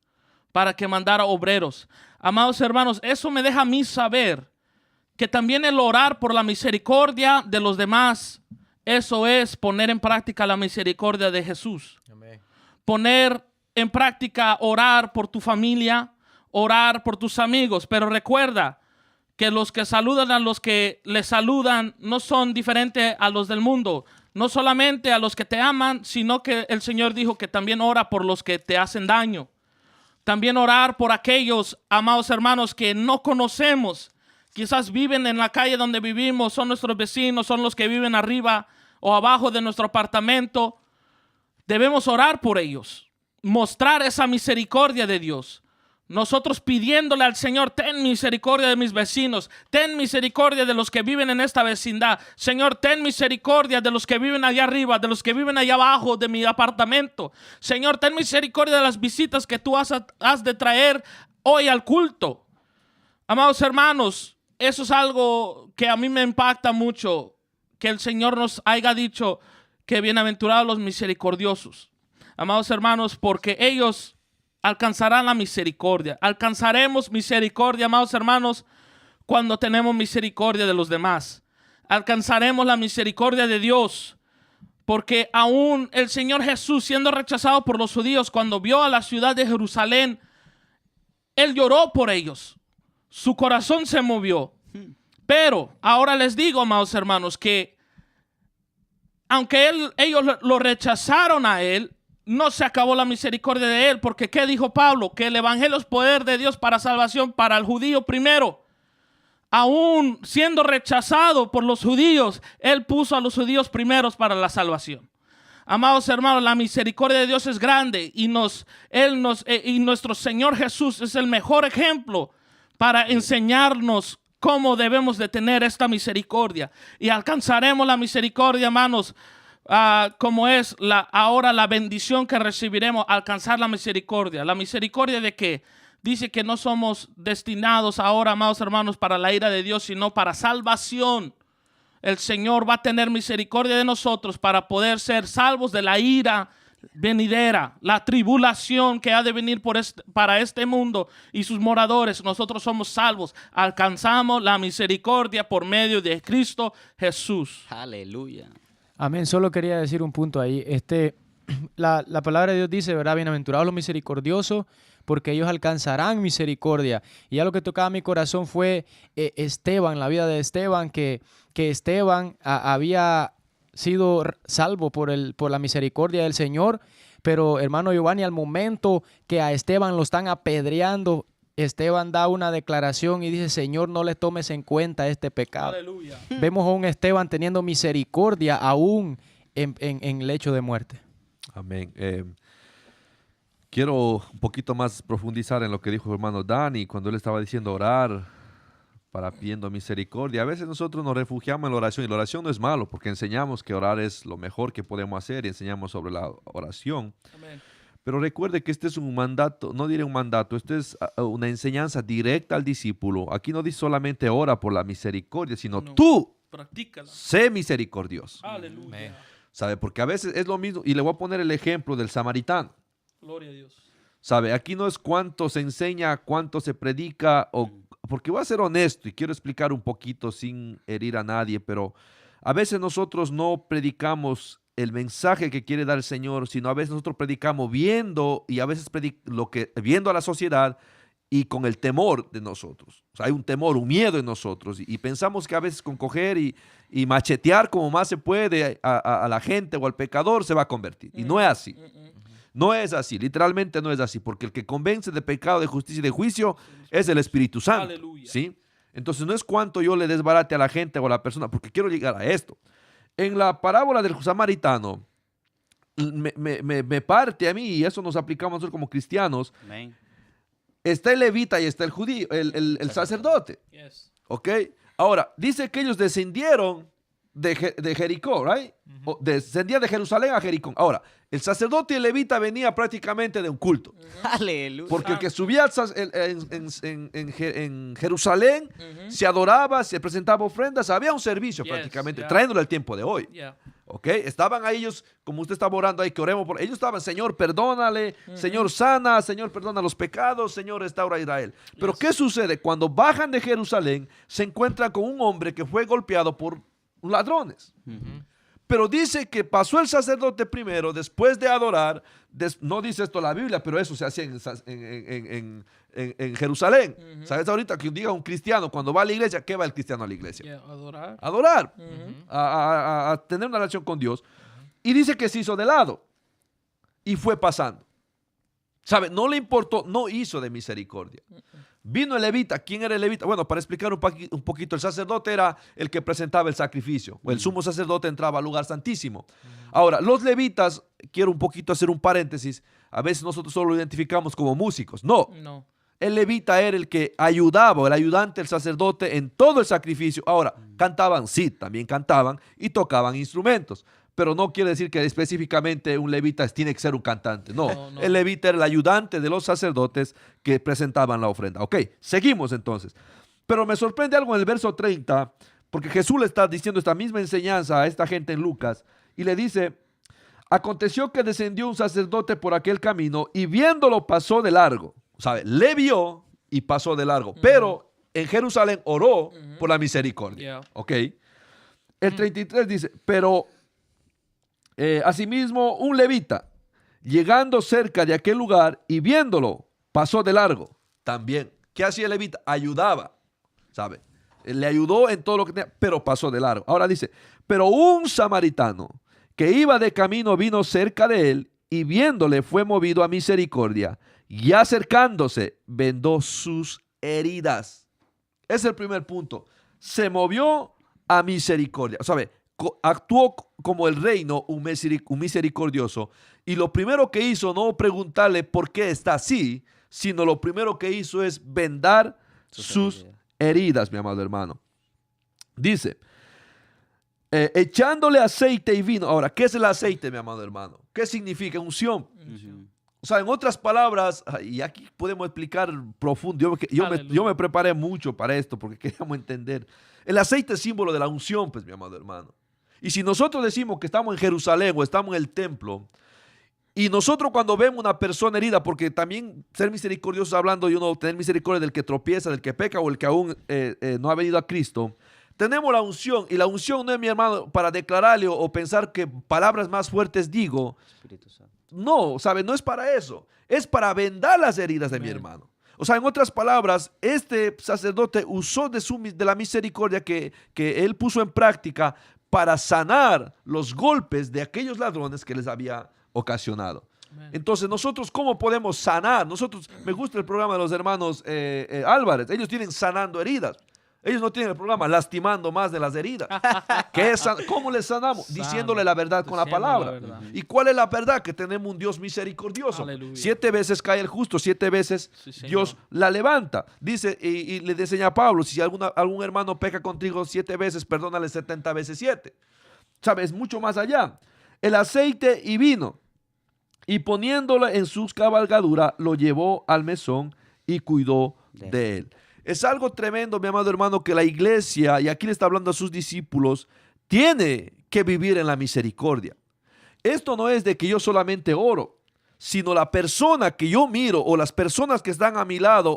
para que mandara obreros. Amados hermanos, eso me deja a mí saber que también el orar por la misericordia de los demás, eso es poner en práctica la misericordia de Jesús. Amén. Poner en práctica, orar por tu familia, orar por tus amigos. Pero recuerda que los que saludan a los que les saludan no son diferentes a los del mundo. No solamente a los que te aman, sino que el Señor dijo que también ora por los que te hacen daño. También orar por aquellos, amados hermanos, que no conocemos. Quizás viven en la calle donde vivimos, son nuestros vecinos, son los que viven arriba o abajo de nuestro apartamento. Debemos orar por ellos. Mostrar esa misericordia de Dios. Nosotros pidiéndole al Señor, ten misericordia de mis vecinos, ten misericordia de los que viven en esta vecindad. Señor, ten misericordia de los que viven allá arriba, de los que viven allá abajo de mi apartamento. Señor, ten misericordia de las visitas que tú has de traer hoy al culto. Amados hermanos, eso es algo que a mí me impacta mucho, que el Señor nos haya dicho que bienaventurados los misericordiosos. Amados hermanos, porque ellos alcanzarán la misericordia. Alcanzaremos misericordia, amados hermanos, cuando tenemos misericordia de los demás. Alcanzaremos la misericordia de Dios, porque aún el Señor Jesús, siendo rechazado por los judíos, cuando vio a la ciudad de Jerusalén, Él lloró por ellos. Su corazón se movió. Pero ahora les digo, amados hermanos, que aunque ellos lo rechazaron a Él, no se acabó la misericordia de Él, porque ¿qué dijo Pablo? Que el evangelio es poder de Dios para salvación para el judío primero. Aún siendo rechazado por los judíos, Él puso a los judíos primeros para la salvación. Amados hermanos, la misericordia de Dios es grande y nuestro Señor Jesús es el mejor ejemplo para enseñarnos cómo debemos de tener esta misericordia. Y alcanzaremos la misericordia, hermanos, como es ahora la bendición que recibiremos, alcanzar la misericordia. ¿La misericordia de qué? Dice que no somos destinados ahora, amados hermanos, para la ira de Dios, sino para salvación. El Señor va a tener misericordia de nosotros para poder ser salvos de la ira venidera, la tribulación que ha de venir para este mundo y sus moradores. Nosotros somos salvos, alcanzamos la misericordia por medio de Cristo Jesús. Aleluya. Amén. Solo quería decir un punto ahí. La palabra de Dios dice, ¿verdad? Bienaventurados los misericordiosos, porque ellos alcanzarán misericordia. Y ya lo que tocaba mi corazón fue Esteban, la vida de Esteban, que Esteban había sido salvo por la misericordia del Señor, pero hermano Giovanni, al momento que a Esteban lo están apedreando, Esteban da una declaración y dice: Señor, no le tomes en cuenta este pecado. Aleluya. Vemos a un Esteban teniendo misericordia aún en lecho de muerte. Amén. Quiero un poquito más profundizar en lo que dijo el hermano Dani cuando él estaba diciendo orar para pidiendo misericordia. A veces nosotros nos refugiamos en la oración, y la oración no es malo porque enseñamos que orar es lo mejor que podemos hacer y enseñamos sobre la oración. Amén. Pero recuerde que este es un mandato, no diré un mandato, este es una enseñanza directa al discípulo. Aquí no dice solamente ora por la misericordia, sino No. tú Practícala. sé misericordioso. Aleluya. Amén. ¿Sabe? Porque a veces es lo mismo, y le voy a poner el ejemplo del samaritano. Gloria a Dios. ¿Sabe? Aquí no es cuánto se enseña, cuánto se predica, porque voy a ser honesto y quiero explicar un poquito sin herir a nadie, pero a veces nosotros no predicamos el mensaje que quiere dar el Señor, sino a veces nosotros predicamos viendo, y a veces viendo a la sociedad y con el temor de nosotros. O sea, hay un temor, un miedo en nosotros, y pensamos que a veces con coger y machetear como más se puede a la gente o al pecador se va a convertir. Y no es así. No es así, literalmente no es así, porque el que convence de pecado, de justicia y de juicio es el Espíritu Santo. Aleluya. ¿Sí? Entonces no es cuánto yo le desbarate a la gente o a la persona, porque quiero llegar a esto. En la parábola del samaritano, me parte a mí, y eso nos aplicamos nosotros como cristianos, Amén. está el levita y está el judío, el sacerdote. Yes. ¿Ok? Ahora, dice que ellos descendieron de Jericó, ¿right? Descendían de Jerusalén a Jericó. Ahora, el sacerdote y el levita venía prácticamente de un culto. Aleluya. Porque el que subía en Jerusalén se adoraba, se presentaba ofrendas, había un servicio Yes, prácticamente, yeah. trayéndolo al tiempo de hoy. Yeah. ¿Ok? Estaban ahí ellos, como usted estaba orando ahí, que oremos por ellos. Estaban: Señor, perdónale, Señor, sana, Señor, perdona los pecados, Señor, restaura a Israel. Pero Yes. ¿qué sucede? Cuando bajan de Jerusalén, se encuentran con un hombre que fue golpeado por ladrones. Pero dice que pasó el sacerdote primero, después de adorar. No dice esto la Biblia, pero eso se hacía en Jerusalén. ¿Sabes? Ahorita que diga un cristiano, cuando va a la iglesia, ¿qué va el cristiano a la iglesia? Yeah. Adorar. Adorar, a tener una relación con Dios. Y dice que se hizo de lado y fue pasando. ¿Sabe? No le importó, no hizo de misericordia. Vino el levita. ¿Quién era el levita? Bueno, para explicar un poquito, el sacerdote era el que presentaba el sacrificio. O el sumo sacerdote entraba al lugar santísimo. Ahora, los levitas, quiero un poquito hacer un paréntesis, a veces nosotros solo lo identificamos como músicos. No, No. el levita era el que ayudaba, el ayudante del sacerdote en todo el sacrificio. Ahora, cantaban, sí, también cantaban y tocaban instrumentos. Pero no quiere decir que específicamente un levita tiene que ser un cantante. No, No. el levita era el ayudante de los sacerdotes que presentaban la ofrenda. Ok, seguimos entonces. Pero me sorprende algo en el verso 30, porque Jesús le está diciendo esta misma enseñanza a esta gente en Lucas, y le dice: aconteció que descendió un sacerdote por aquel camino y viéndolo pasó de largo. ¿Sabe? Le vio y pasó de largo. Pero en Jerusalén oró por la misericordia. Yeah. Ok. El 33 dice: pero asimismo un levita, llegando cerca de aquel lugar y viéndolo, pasó de largo. También. ¿Qué hacía el levita? Ayudaba. ¿Sabe? Le ayudó en todo lo que tenía, pero pasó de largo. Ahora dice: pero un samaritano que iba de camino vino cerca de él y viéndole fue movido a misericordia y acercándose vendó sus heridas. Es el primer punto. Se movió a misericordia. ¿Sabe? Actuó como el reino, un misericordioso. Y lo primero que hizo, no preguntarle por qué está así, sino lo primero que hizo es vendar sus heridas, mi amado hermano. Dice: echándole aceite y vino. Ahora, ¿qué es el aceite, mi amado hermano? ¿Qué significa? Unción. O sea, en otras palabras, y aquí podemos explicar profundo. Yo me preparé mucho para esto porque queríamos entender. El aceite es símbolo de la unción, pues, mi amado hermano. Y si nosotros decimos que estamos en Jerusalén o estamos en el templo, y nosotros cuando vemos una persona herida, porque también ser misericordioso hablando y uno tener misericordia del que tropieza, del que peca o el que aún no ha venido a Cristo, tenemos la unción. Y la unción no es, mi hermano, para declararle o pensar que palabras más fuertes digo. Espíritu Santo. No, ¿sabe? No es para eso. es para vendar las heridas de mi Amén. hermano. O sea, en otras palabras, este sacerdote usó de la misericordia que él puso en práctica para sanar los golpes de aquellos ladrones que les había ocasionado. Amén. Entonces, nosotros, ¿cómo podemos sanar? Me gusta el programa de los hermanos Álvarez. Ellos tienen sanando heridas. Ellos no tienen el programa lastimando más de las heridas. ¿Cómo les sanamos? Sano. Diciéndole la verdad con la Diciendo palabra. la verdad. ¿Y cuál es la verdad? Que tenemos un Dios misericordioso. Aleluya. 7 veces cae el justo, 7 veces Sí, Señor. Dios la levanta. Dice, y le enseña a Pablo, si algún hermano peca contigo 7 veces, perdónale 70 veces 7. ¿Sabes? Mucho más allá. El aceite y vino. Y poniéndolo en sus cabalgaduras, lo llevó al mesón y cuidó de él. Es algo tremendo, mi amado hermano, que la iglesia, y aquí le está hablando a sus discípulos, tiene que vivir en la misericordia. Esto no es de que yo solamente oro, sino la persona que yo miro o las personas que están a mi lado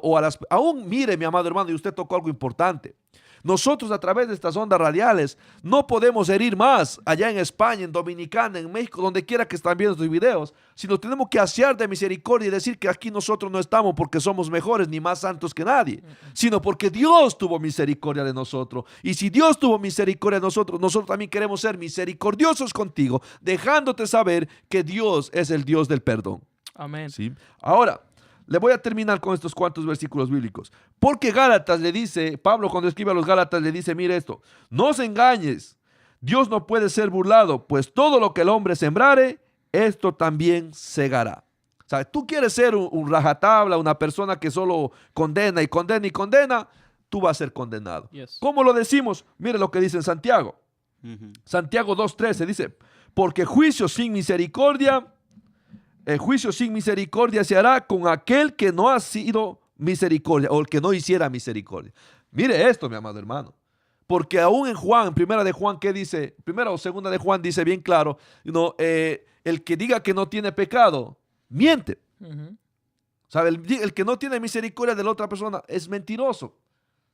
aún mire, mi amado hermano, y usted tocó algo importante. Nosotros a través de estas ondas radiales no podemos herir más allá en España, en Dominicana, en México, donde quiera que están viendo estos videos, sino tenemos que asear de misericordia y decir que aquí nosotros no estamos porque somos mejores ni más santos que nadie, sino porque Dios tuvo misericordia de nosotros. Y si Dios tuvo misericordia de nosotros, nosotros también queremos ser misericordiosos contigo, dejándote saber que Dios es el Dios del perdón. Amén. ¿Sí? Ahora, le voy a terminar con estos cuantos versículos bíblicos. Porque Gálatas le dice, Pablo cuando escribe a los Gálatas le dice, mire esto, no os engañes, Dios no puede ser burlado, pues todo lo que el hombre sembrare, esto también segará. O sea, tú quieres ser un rajatabla, una persona que solo condena y condena y condena, tú vas a ser condenado. Yes. ¿Cómo lo decimos? Mire lo que dice en Santiago. Santiago 2:13 dice, porque juicio sin misericordia se hará con aquel que no ha sido misericordia o el que no hiciera misericordia. Mire esto, mi amado hermano. Porque aún en Juan, primera de Juan, ¿qué dice? Primera o segunda de Juan dice bien claro, el que diga que no tiene pecado, miente. ¿Sabe? El que no tiene misericordia de la otra persona es mentiroso.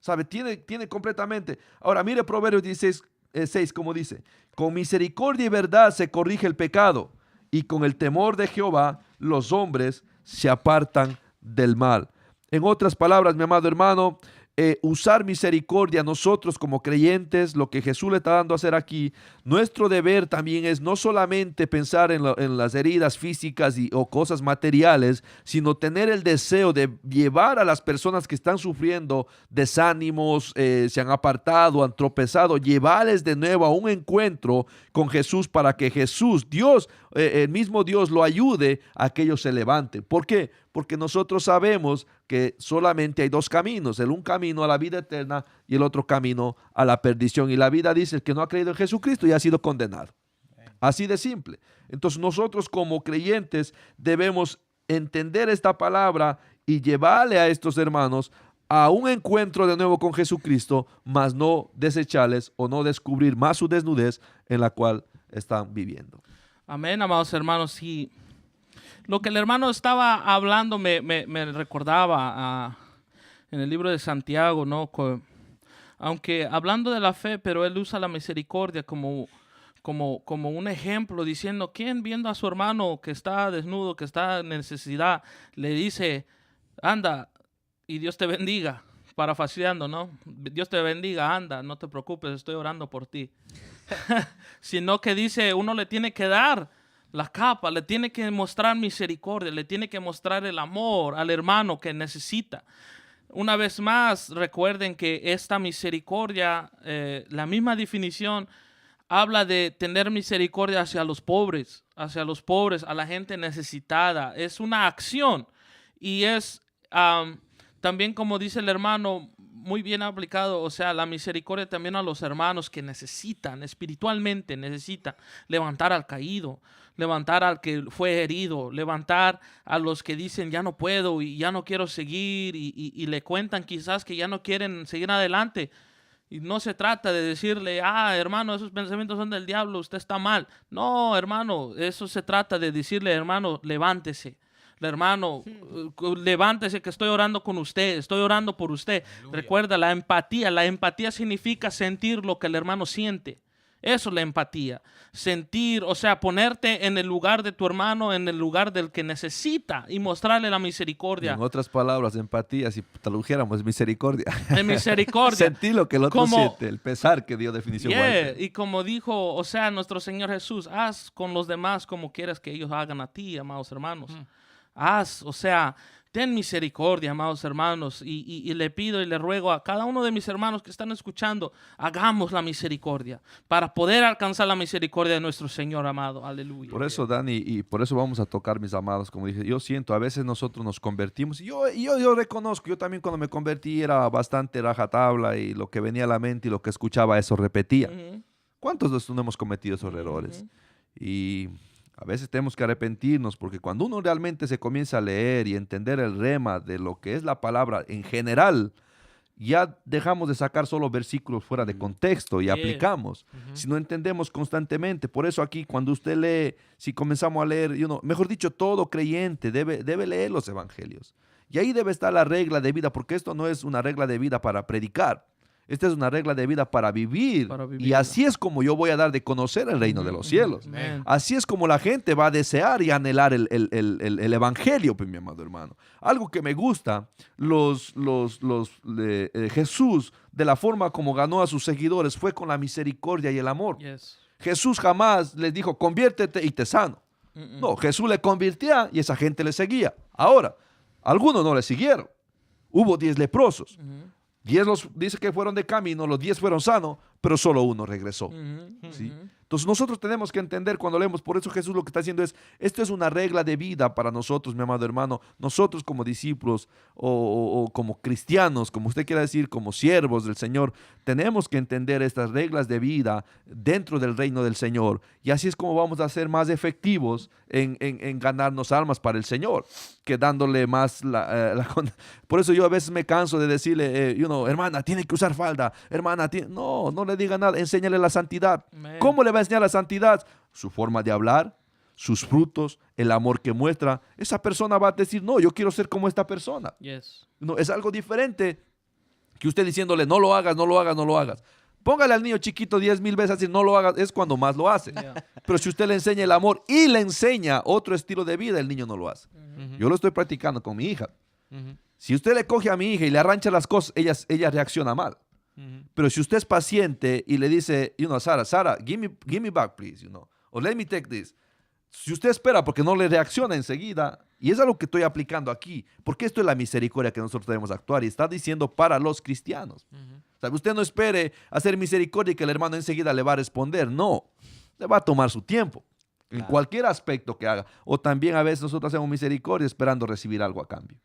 ¿Sabe? Tiene completamente. Ahora, mire Proverbios 16:6, como dice, con misericordia y verdad se corrige el pecado, y con el temor de Jehová los hombres se apartan del mal. En otras palabras, mi amado hermano, usar misericordia nosotros como creyentes, lo que Jesús le está dando a hacer aquí, nuestro deber también es no solamente pensar en las heridas físicas o cosas materiales, sino tener el deseo de llevar a las personas que están sufriendo desánimos, se han apartado, han tropezado, llevarles de nuevo a un encuentro con Jesús para que Jesús, Dios, el mismo Dios lo ayude a que ellos se levanten. ¿Por qué? Porque nosotros sabemos que solamente hay 2 caminos, un camino a la vida eterna y el otro camino a la perdición. Y la vida dice, el que no ha creído en Jesucristo ya ha sido condenado. Así de simple. Entonces nosotros como creyentes debemos entender esta palabra y llevarle a estos hermanos a un encuentro de nuevo con Jesucristo, mas no desecharles o no descubrir más su desnudez en la cual están viviendo. Amén, amados hermanos. Y lo que el hermano estaba hablando me recordaba en el libro de Santiago, ¿no? Aunque hablando de la fe, pero él usa la misericordia como un ejemplo, diciendo, ¿quién viendo a su hermano que está desnudo, que está en necesidad, le dice, anda y Dios te bendiga? Parafraseando, ¿no? Dios te bendiga, anda, no te preocupes, estoy orando por ti. Sino que dice, uno le tiene que dar la capa, le tiene que mostrar misericordia, le tiene que mostrar el amor al hermano que necesita. Una vez más, recuerden que esta misericordia, la misma definición, habla de tener misericordia hacia los pobres, a la gente necesitada. Es una acción y es también, como dice el hermano, muy bien aplicado, o sea, la misericordia también a los hermanos que necesitan, espiritualmente necesitan levantar al caído, levantar al que fue herido, levantar a los que dicen ya no puedo y ya no quiero seguir y le cuentan quizás que ya no quieren seguir adelante. Y no se trata de decirle, hermano, esos pensamientos son del diablo, usted está mal. No, hermano, eso se trata de decirle, hermano, levántese. Hermano, levántese que estoy orando con usted, estoy orando por usted. Aleluya. Recuerda, la empatía significa sentir lo que el hermano siente. Eso es la empatía. Sentir, o sea, ponerte en el lugar de tu hermano, en el lugar del que necesita y mostrarle la misericordia. En otras palabras, empatía, si tradujéramos, misericordia. De misericordia. Sentir lo que el otro Como- siente, el pesar que dio definición. Yeah, Walter. y como dijo, o sea, nuestro Señor Jesús, haz con los demás como quieras que ellos hagan a ti, amados hermanos. Haz, o sea, ten misericordia, amados hermanos, y le pido y le ruego a cada uno de mis hermanos que están escuchando, hagamos la misericordia para poder alcanzar la misericordia de nuestro Señor amado. Aleluya. Por eso, Dani, y por eso vamos a tocar, mis amados, como dije, yo siento, a veces nosotros nos convertimos, y yo reconozco, yo también cuando me convertí era bastante rajatabla y lo que venía a la mente y lo que escuchaba eso repetía. Ujú. ¿Cuántos de nosotros no hemos cometido esos errores? Y a veces tenemos que arrepentirnos porque cuando uno realmente se comienza a leer y entender el rema de lo que es la palabra en general, ya dejamos de sacar solo versículos fuera de contexto y Yeah. aplicamos. Si no entendemos constantemente, por eso aquí cuando usted lee, si comenzamos a leer, mejor dicho, todo creyente debe leer los evangelios. Y ahí debe estar la regla de vida, porque esto no es una regla de vida para predicar. Esta es una regla de vida para vivir. Para Y vivirla. así es como yo voy a dar de conocer el reino de los cielos. Amén. Así es como la gente va a desear y anhelar el evangelio, pues, mi amado hermano. Algo que me gusta, Jesús, de la forma como ganó a sus seguidores, fue con la misericordia y el amor. Yes. Jesús jamás les dijo, conviértete y te sano. No, Jesús le convirtió y esa gente le seguía. Ahora, algunos no le siguieron. Hubo 10 leprosos. 10 dice que fueron de camino, los 10 fueron sanos, pero solo uno regresó. ¿Sí? Entonces nosotros tenemos que entender cuando leemos, por eso Jesús lo que está haciendo es, esto es una regla de vida para nosotros, mi amado hermano, nosotros como discípulos o como cristianos, como usted quiera decir, como siervos del Señor, tenemos que entender estas reglas de vida dentro del reino del Señor y así es como vamos a ser más efectivos en ganarnos almas para el Señor, que dándole más por eso yo a veces me canso de decirle, hermana, tiene que usar falda, hermana, no le diga nada, enséñale la santidad. Amén. ¿Cómo le va a enseñar la santidad? Su forma de hablar, sus frutos, el amor que muestra. Esa persona va a decir, no, yo quiero ser como esta persona. Yes. No, es algo diferente que usted diciéndole, no lo hagas, no lo hagas, no lo hagas. Póngale al niño chiquito 10,000 veces así, no lo hagas, es cuando más lo hace. Yeah. Pero si usted le enseña el amor y le enseña otro estilo de vida, el niño no lo hace. Yo lo estoy practicando con mi hija. Si usted le coge a mi hija y le arrancha las cosas, ella reacciona mal. Pero si usted es paciente y le dice, Sara, give me back, please, or let me take this. Si usted espera porque no le reacciona enseguida, y es algo que estoy aplicando aquí, porque esto es la misericordia que nosotros debemos actuar, y está diciendo para los cristianos. ¿Sabe? Usted no espere hacer misericordia y que el hermano enseguida le va a responder, no, le va a tomar su tiempo, en Claro. cualquier aspecto que haga. O también a veces nosotros hacemos misericordia esperando recibir algo a cambio.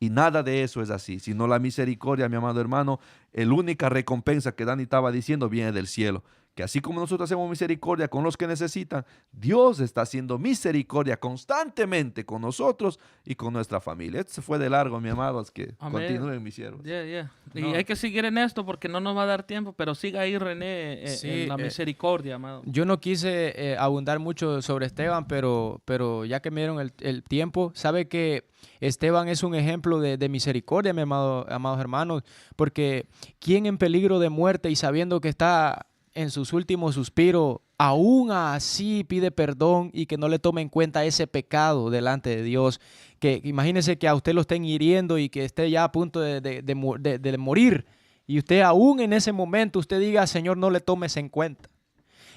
Y nada de eso es así, sino la misericordia, mi amado hermano, la única recompensa que Dani estaba diciendo viene del cielo. Que así como nosotros hacemos misericordia con los que necesitan, Dios está haciendo misericordia constantemente con nosotros y con nuestra familia. Esto se fue de largo, mi amado, es que Amén. continúen, mis siervos. Yeah. Y No. hay que seguir en esto porque no nos va a dar tiempo, pero siga ahí René Sí, en la misericordia, amado. Yo no quise abundar mucho sobre Esteban, pero ya que me dieron el tiempo, sabe que Esteban es un ejemplo de misericordia, mi amados hermanos, porque ¿quién en peligro de muerte y sabiendo que está en sus últimos suspiros, aún así pide perdón y que no le tome en cuenta ese pecado delante de Dios? Que imagínese que a usted lo estén hiriendo y que esté ya a punto de morir, y usted aún en ese momento usted diga, Señor, no le tomes en cuenta.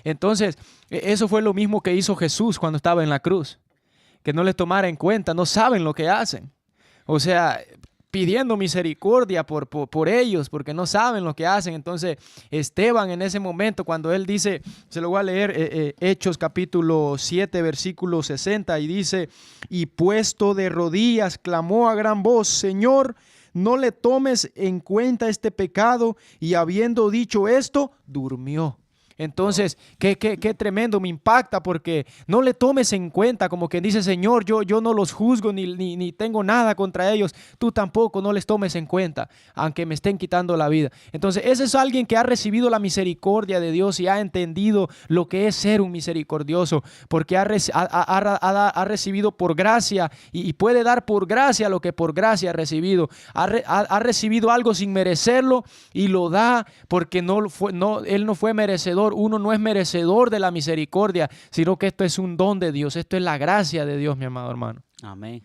Entonces, eso fue lo mismo que hizo Jesús cuando estaba en la cruz, que no les tomara en cuenta, no saben lo que hacen. O sea, pidiendo misericordia por ellos, porque no saben lo que hacen. Entonces, Esteban en ese momento, cuando él dice, se lo voy a leer, Hechos capítulo 7, versículo 60, y dice, y puesto de rodillas, clamó a gran voz, Señor, no le tomes en cuenta este pecado, y habiendo dicho esto, durmió. Entonces, qué tremendo, me impacta porque no le tomes en cuenta, como que dice, Señor, yo no los juzgo ni tengo nada contra ellos, tú tampoco no les tomes en cuenta, aunque me estén quitando la vida. Entonces, ese es alguien que ha recibido la misericordia de Dios y ha entendido lo que es ser un misericordioso, porque ha recibido por gracia y puede dar por gracia lo que por gracia ha recibido. Ha recibido algo sin merecerlo y lo da porque él no fue merecedor merecedor, uno no es merecedor de la misericordia, sino que esto es un don de Dios, esto es la gracia de Dios, mi amado hermano. Amén.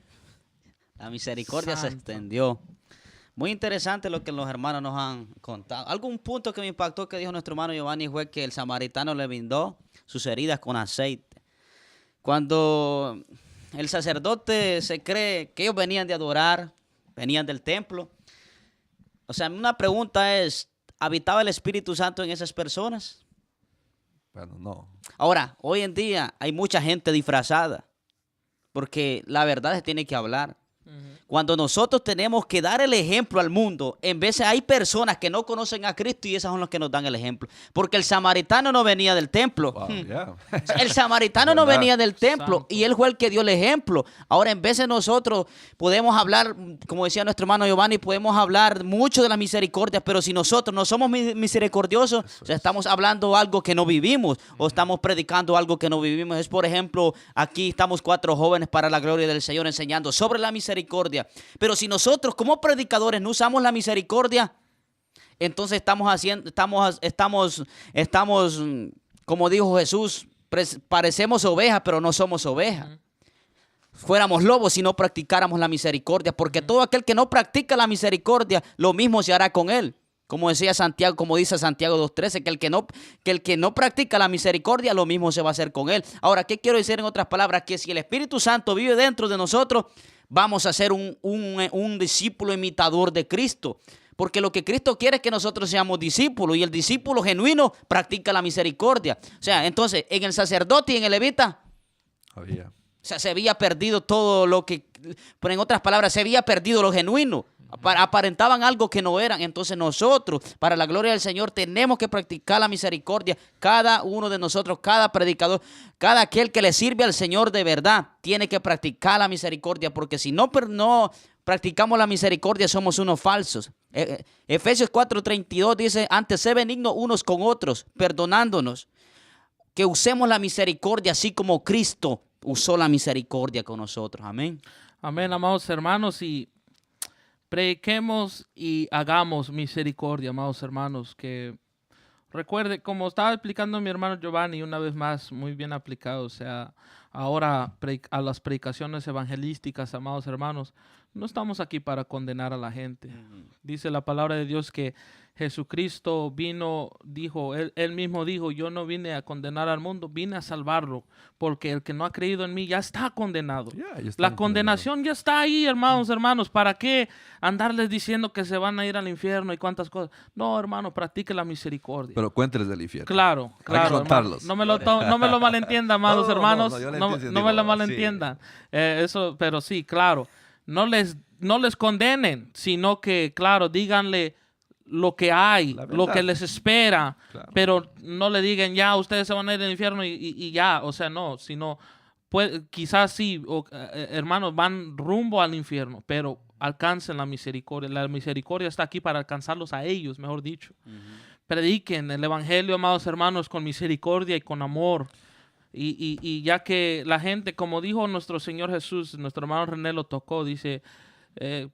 La misericordia se Santo. extendió. Muy interesante lo que los hermanos nos han contado. Algún punto que me impactó que dijo nuestro hermano Giovanni fue que el samaritano le vendó sus heridas con aceite. Cuando el sacerdote se cree que ellos venían de adorar, venían del templo. O sea, una pregunta es, ¿habitaba el Espíritu Santo en esas personas? Bueno, no. Ahora, hoy en día hay mucha gente disfrazada, porque la verdad se tiene que hablar. Cuando nosotros tenemos que dar el ejemplo al mundo, en vez de hay personas que no conocen a Cristo y esas son las que nos dan el ejemplo. Porque el samaritano no venía del templo. Wow, yeah. El samaritano no ¿Verdad? venía del templo Santo. y él fue el que dio el ejemplo. Ahora, en vez de nosotros podemos hablar, como decía nuestro hermano Giovanni, podemos hablar mucho de la misericordia, pero si nosotros no somos misericordiosos, o sea, estamos hablando algo que no vivimos o estamos predicando algo que no vivimos. Es, por ejemplo, aquí estamos 4 jóvenes para la gloria del Señor enseñando sobre la misericordia. Pero si nosotros como predicadores no usamos la misericordia, entonces estamos, como dijo Jesús, parecemos ovejas, pero no somos ovejas. Fuéramos lobos si no practicáramos la misericordia, porque todo aquel que no practica la misericordia, lo mismo se hará con él. Como decía Santiago, como dice Santiago 2:13, que el que no practica la misericordia, lo mismo se va a hacer con él. Ahora, ¿qué quiero decir en otras palabras? Que si el Espíritu Santo vive dentro de nosotros, vamos a ser un discípulo imitador de Cristo. Porque lo que Cristo quiere es que nosotros seamos discípulos, y el discípulo genuino practica la misericordia. O sea, entonces, en el sacerdote y en el levita, Había. o sea, se había perdido todo lo que, pero en otras palabras, se había perdido lo genuino. Aparentaban algo que no eran. Entonces nosotros, para la gloria del Señor, tenemos que practicar la misericordia. Cada uno de nosotros, cada predicador, cada aquel que le sirve al Señor de verdad, tiene que practicar la misericordia, porque si no practicamos la misericordia, somos unos falsos. Efesios 4:32 dice, antes sé benignos unos con otros, perdonándonos, que usemos la misericordia así como Cristo usó la misericordia con nosotros. Amén. Amén, amados hermanos, y prediquemos y hagamos misericordia, amados hermanos, que recuerde, como estaba explicando mi hermano Giovanni, una vez más, muy bien aplicado, o sea, ahora a las predicaciones evangelísticas, amados hermanos, no estamos aquí para condenar a la gente. Dice la palabra de Dios que Jesucristo dijo, él mismo dijo, yo no vine a condenar al mundo, vine a salvarlo, porque el que no ha creído en mí ya está condenado. Ya, ya está La condenación ya está ahí, hermanos. ¿Para qué andarles diciendo que se van a ir al infierno y cuántas cosas? No, hermano, practique la misericordia. Pero cuénteles del infierno. Claro, Hay que hermano. contarlos. No me lo malentiendan, amados No, hermanos. yo le No, entiendo, no me lo sí. malentiendan. Pero sí, claro. No les condenen, sino que, claro, díganle lo que hay, La lo verdad. que les espera, Claro. pero no le digan ya, ustedes se van a ir al infierno y ya, o sea, no, sino, quizás sí, hermanos, van rumbo al infierno, pero alcancen la misericordia está aquí para alcanzarlos a ellos, mejor dicho. Prediquen el evangelio, amados hermanos, con misericordia y con amor. Y ya que la gente, como dijo nuestro Señor Jesús, nuestro hermano René lo tocó, dice,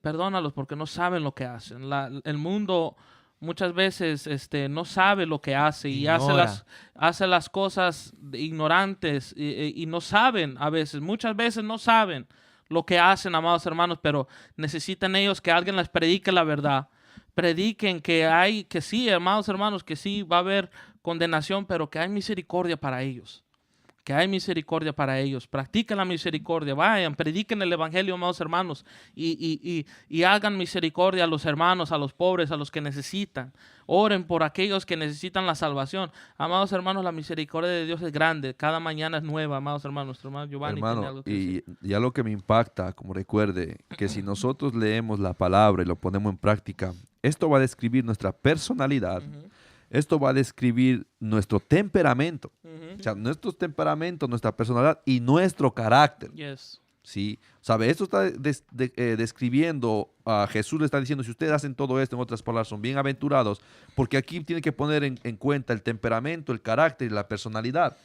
perdónalos porque no saben lo que hacen. El mundo muchas veces no sabe lo que hace y hace las cosas ignorantes y no saben a veces. Muchas veces no saben lo que hacen, amados hermanos, pero necesitan ellos que alguien les predique la verdad. Prediquen que sí, amados hermanos, que sí va a haber condenación, pero que hay misericordia para ellos. Que hay misericordia para ellos. Practiquen la misericordia. Vayan, prediquen el evangelio, amados hermanos, y hagan misericordia a los hermanos, a los pobres, a los que necesitan. Oren por aquellos que necesitan la salvación. Amados hermanos, la misericordia de Dios es grande. Cada mañana es nueva, amados hermanos. Nuestro hermano Giovanni tiene Hermano, algo que decir. y algo que me impacta, como recuerde, que si nosotros leemos la palabra y lo ponemos en práctica, esto va a describir nuestra personalidad. Esto va a describir nuestro temperamento. O sea, nuestro temperamento, nuestra personalidad y nuestro carácter. Yes. ¿Sí? ¿Sabe? Esto está describiendo, a Jesús le está diciendo, si ustedes hacen todo esto, en otras palabras, son bienaventurados, porque aquí tiene que poner en cuenta el temperamento, el carácter y la personalidad.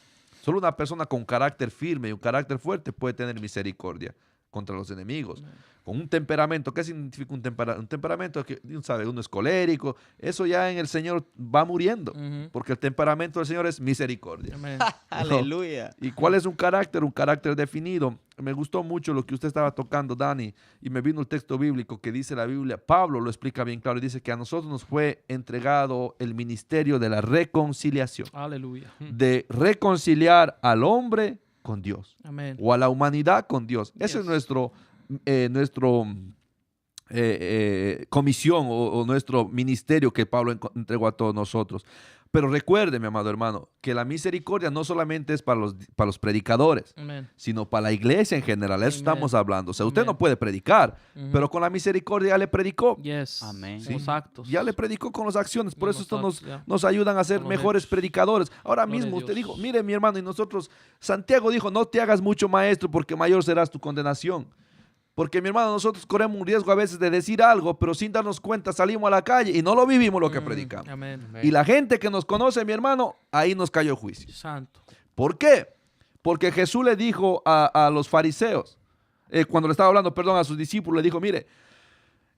Solo una persona con carácter firme y un carácter fuerte puede tener misericordia. contra los enemigos. Con un temperamento, ¿qué significa un temperamento? Un temperamento que, ¿sabe? Uno es colérico, eso ya en el Señor va muriendo, porque el temperamento del Señor es misericordia. Amén. Aleluya. ¿Y cuál es un carácter? Un carácter definido. Me gustó mucho lo que usted estaba tocando, Dani, y me vino el texto bíblico que dice la Biblia, Pablo lo explica bien claro, y dice que a nosotros nos fue entregado el ministerio de la reconciliación, Aleluya. de reconciliar al hombre con Dios, Amén. o a la humanidad con Dios. Ese Yes. es nuestro comisión o nuestro ministerio que Pablo entregó a todos nosotros. Pero recuerde, mi amado hermano, que la misericordia no solamente es para los predicadores, Amén. sino para la iglesia en general. Eso Amen. estamos hablando. O sea, usted Amen. no puede predicar, Ujú. pero con la misericordia ya le predicó. Yes. Amén. Los actos. Ya le predicó con las acciones. Por Con eso los esto actos, ya. nos ayudan a ser Con los mejores hechos. predicadores. Ahora Gloria mismo a usted Dios. dijo, mire mi hermano, y nosotros, Santiago dijo, no te hagas mucho maestro porque mayor serás tu condenación. Porque, mi hermano, nosotros corremos un riesgo a veces de decir algo, pero sin darnos cuenta salimos a la calle y no lo vivimos lo que predicamos. Amén. Y la gente que nos conoce, mi hermano, ahí nos cayó el juicio. Santo. ¿Por qué? Porque Jesús le dijo a los fariseos, cuando le estaba hablando, perdón, a sus discípulos, le dijo, mire,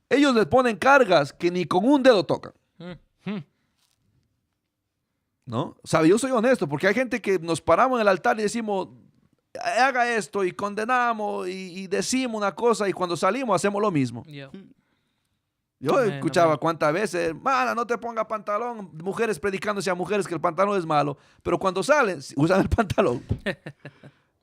ellos les ponen cargas que ni con un dedo tocan. ¿No? ¿Sabe? Yo soy honesto, porque hay gente que nos paramos en el altar y decimos, haga esto, y condenamos, y decimos una cosa, y cuando salimos hacemos lo mismo. Yeah. Yo Amén, escuchaba amén. cuántas veces, hermana, no te ponga pantalón, mujeres predicándose a mujeres que el pantalón es malo, pero cuando salen, usan el pantalón.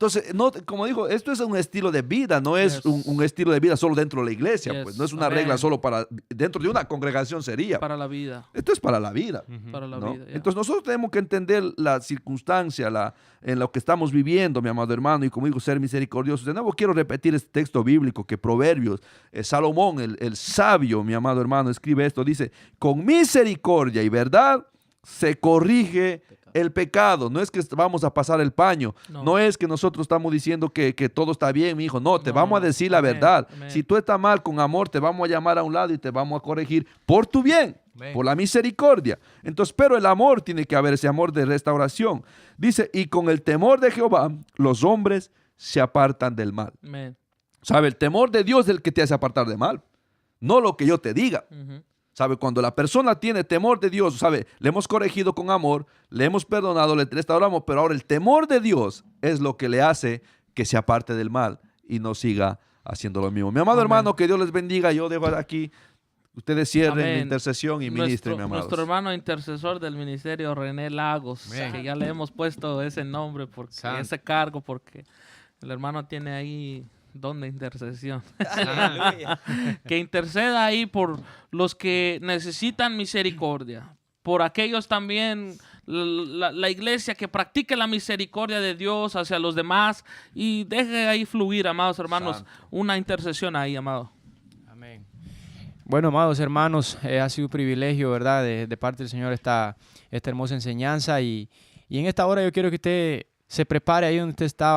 Entonces, no, como dijo, esto es un estilo de vida, no es Yes. un estilo de vida solo dentro de la iglesia, Yes. pues no es una Amén. regla solo para, dentro de una congregación sería. Para la vida. Esto es para la vida. Para la ¿no? vida. yeah. Entonces nosotros tenemos que entender la circunstancia en lo que estamos viviendo, mi amado hermano, y como digo, ser misericordiosos. De nuevo quiero repetir este texto bíblico que Proverbios, Salomón, el sabio, mi amado hermano, escribe esto, dice, con misericordia y verdad se corrige el pecado. No es que vamos a pasar el paño, No. no es que nosotros estamos diciendo que todo está bien, mi hijo, no, te No, vamos a no. decir la Amén, verdad. amén. Si tú estás mal, con amor, te vamos a llamar a un lado y te vamos a corregir por tu bien. Amén. Por la misericordia. Entonces, pero el amor tiene que haber ese amor de restauración. Dice, y con el temor de Jehová, los hombres se apartan del mal. Amén. ¿Sabe? El temor de Dios es el que te hace apartar del mal. No lo que yo te diga. Ujú. ¿Sabe? Cuando la persona tiene temor de Dios, ¿sabe? Le hemos corregido con amor, le hemos perdonado, le restauramos, pero ahora el temor de Dios es lo que le hace que se aparte del mal y no siga haciendo lo mismo. Mi amado Amén. hermano, que Dios les bendiga. Yo dejo aquí. Ustedes cierren Amén. la intercesión y ministren, mi amado. Nuestro hermano intercesor del ministerio, René Lagos, Amén. que ya le hemos puesto ese nombre, Santo. ese cargo, porque el hermano tiene ahí don de intercesión. Aleluya. Que interceda ahí por los que necesitan misericordia, por aquellos también, la iglesia que practique la misericordia de Dios hacia los demás y deje ahí fluir, amados hermanos, Santo. una intercesión ahí, amado. Amén. Bueno, amados hermanos, ha sido un privilegio, ¿verdad?, de parte del Señor esta hermosa enseñanza y en esta hora yo quiero que usted se prepare ahí donde usted está,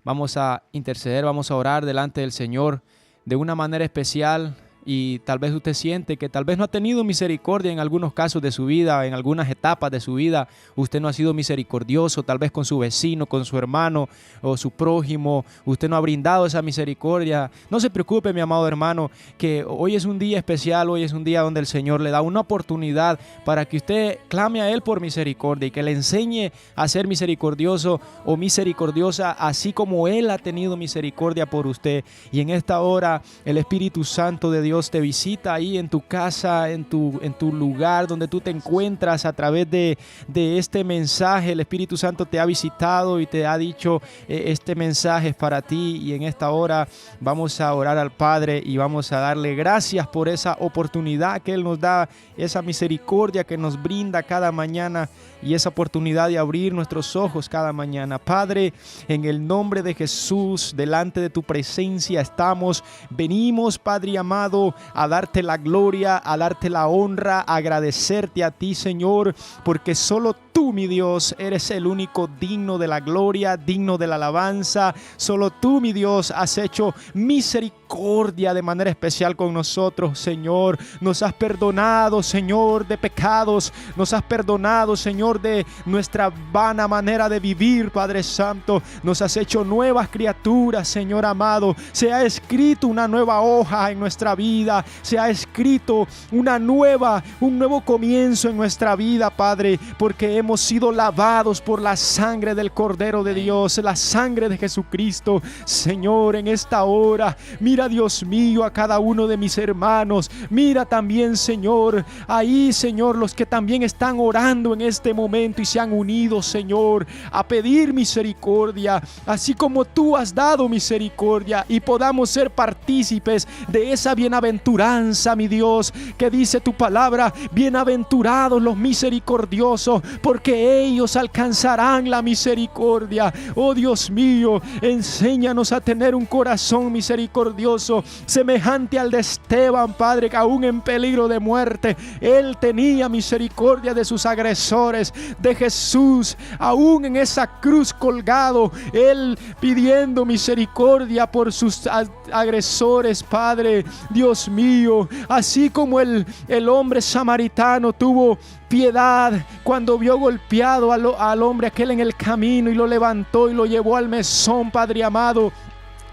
vamos a interceder, vamos a orar delante del Señor de una manera especial y tal vez usted siente que tal vez no ha tenido misericordia en algunos casos de su vida, en algunas etapas de su vida, usted no ha sido misericordioso, tal vez con su vecino, con su hermano o su prójimo, usted no ha brindado esa misericordia. No se preocupe, mi amado hermano, que hoy es un día especial, hoy es un día donde el Señor le da una oportunidad para que usted clame a Él por misericordia y que le enseñe a ser misericordioso o misericordiosa, así como Él ha tenido misericordia por usted. Y en esta hora el Espíritu Santo de Dios te visita ahí en tu casa, en tu lugar donde tú te encuentras a través de este mensaje. El Espíritu Santo te ha visitado y te ha dicho este mensaje es para ti y en esta hora vamos a orar al Padre y vamos a darle gracias por esa oportunidad que Él nos da, esa misericordia que nos brinda cada mañana y esa oportunidad de abrir nuestros ojos cada mañana. Padre, en el nombre de Jesús, delante de tu presencia estamos, venimos, Padre amado, amado, a darte la gloria, a darte la honra, a agradecerte a ti, Señor, porque solo tú, mi Dios, eres el único digno de la gloria, digno de la alabanza. Solo tú, mi Dios, has hecho misericordia de manera especial con nosotros, Señor. Nos has perdonado, Señor, de pecados. Nos has perdonado, Señor, de nuestra vana manera de vivir, Padre Santo. Nos has hecho nuevas criaturas, Señor amado. Se ha escrito una nueva hoja en nuestra vida. Se ha escrito un nuevo comienzo en nuestra vida, Padre, porque hemos sido lavados por la sangre del Cordero de Dios, la sangre de Jesucristo. Señor, en esta hora, mira, Dios mío, a cada uno de mis hermanos. Mira también, Señor, ahí, Señor, los que también están orando en este momento y se han unido, Señor, a pedir misericordia, así como tú has dado misericordia, y podamos ser partícipes de esa bienaventuranza, mi Dios, que dice tu palabra: bienaventurados los misericordiosos, porque ellos alcanzarán la misericordia. Oh Dios mío, enséñanos a tener un corazón misericordioso, semejante al de Esteban, Padre, que aún en peligro de muerte, él tenía misericordia de sus agresores. De Jesús, aún en esa cruz colgado, él pidiendo misericordia por sus agresores, Padre. Dios mío, así como el hombre samaritano tuvo piedad cuando vio golpeado al hombre aquel en el camino y lo levantó y lo llevó al mesón, Padre amado.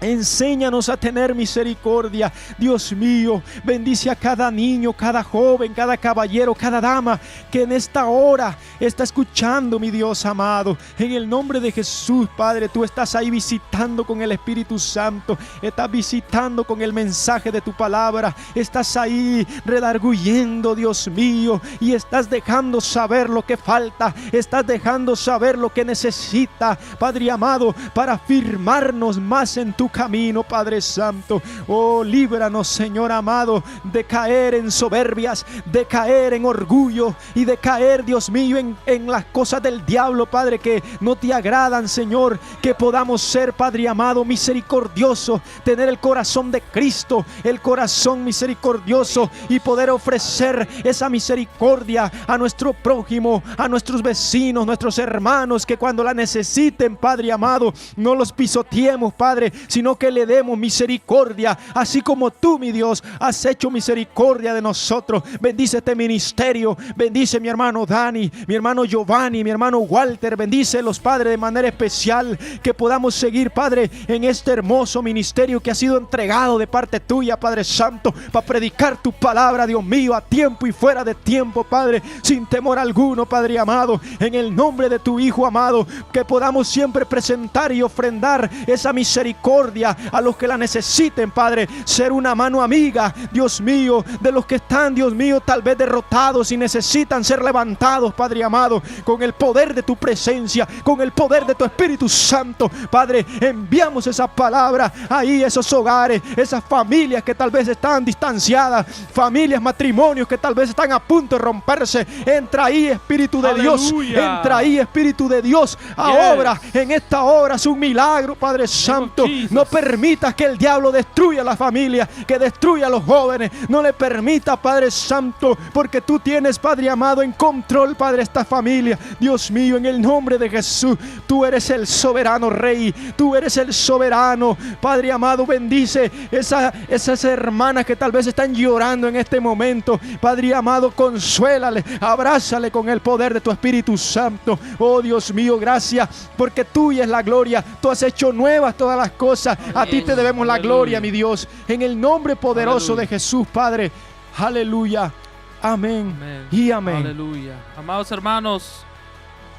Enséñanos a tener misericordia, Dios mío. Bendice a cada niño, cada joven, cada caballero, cada dama que en esta hora está escuchando, mi Dios amado. En el nombre de Jesús, Padre, tú estás ahí visitando con el Espíritu Santo. Estás visitando con el mensaje de tu palabra. Estás ahí redarguyendo, Dios mío, y estás dejando saber lo que falta. Estás dejando saber lo que necesita, Padre amado, para afirmarnos más en tu camino, Padre Santo. Oh, líbranos, Señor amado, de caer en soberbias, de caer en orgullo y de caer, Dios mío, en las cosas del diablo, Padre, que no te agradan, Señor. Que podamos ser, Padre amado, misericordioso, tener el corazón de Cristo, el corazón misericordioso, y poder ofrecer esa misericordia a nuestro prójimo, a nuestros vecinos, nuestros hermanos, que cuando la necesiten, Padre amado, no los pisoteemos, Padre, sino que le demos misericordia, así como tú, mi Dios, has hecho misericordia de nosotros. Bendice este ministerio, bendice mi hermano Dani, mi hermano Giovanni, mi hermano Walter, bendícelos, Padre, de manera especial, que podamos seguir, Padre, en este hermoso ministerio que ha sido entregado de parte tuya, Padre Santo, para predicar tu palabra, Dios mío, a tiempo y fuera de tiempo, Padre, sin temor alguno, Padre amado, en el nombre de tu Hijo amado, que podamos siempre presentar y ofrendar esa misericordia a los que la necesiten, Padre. Ser una mano amiga, Dios mío, de los que están, Dios mío, tal vez derrotados y necesitan ser levantados, Padre amado, con el poder de tu presencia, con el poder de tu Espíritu Santo. Padre, enviamos esa palabra ahí, esos hogares, esas familias que tal vez están distanciadas, familias, matrimonios que tal vez están a punto de romperse. Entra ahí, Espíritu de Dios, entra ahí, Espíritu de Dios, a obra en esta hora. Es un milagro, Padre Santo. No permitas que el diablo destruya la familia, que destruya a los jóvenes. No le permita, Padre Santo, porque tú tienes, Padre amado, en control, Padre, esta familia. Dios mío, en el nombre de Jesús, tú eres el soberano Rey, tú eres el soberano, Padre amado. Bendice esas hermanas que tal vez están llorando en este momento, Padre amado. Consuélale, abrázale con el poder de tu Espíritu Santo. Oh Dios mío, gracias, porque tuya es la gloria. Tú has hecho nuevas todas las cosas. A ti te debemos la gloria, mi Dios, en el nombre poderoso de Jesús, Padre. Aleluya. Amén. Y amén. Aleluya. Amados hermanos,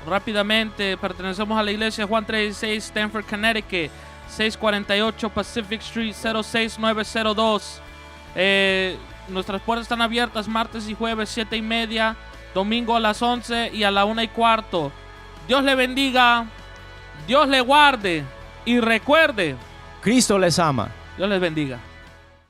rápidamente, pertenecemos a la iglesia Juan 36, Stamford, Connecticut, 648 Pacific Street, 06902. Nuestras puertas están abiertas martes y jueves 7:30, domingo a las 11 y a la 1:15. Dios le bendiga, Dios le guarde y recuerde, Cristo les ama. Dios les bendiga.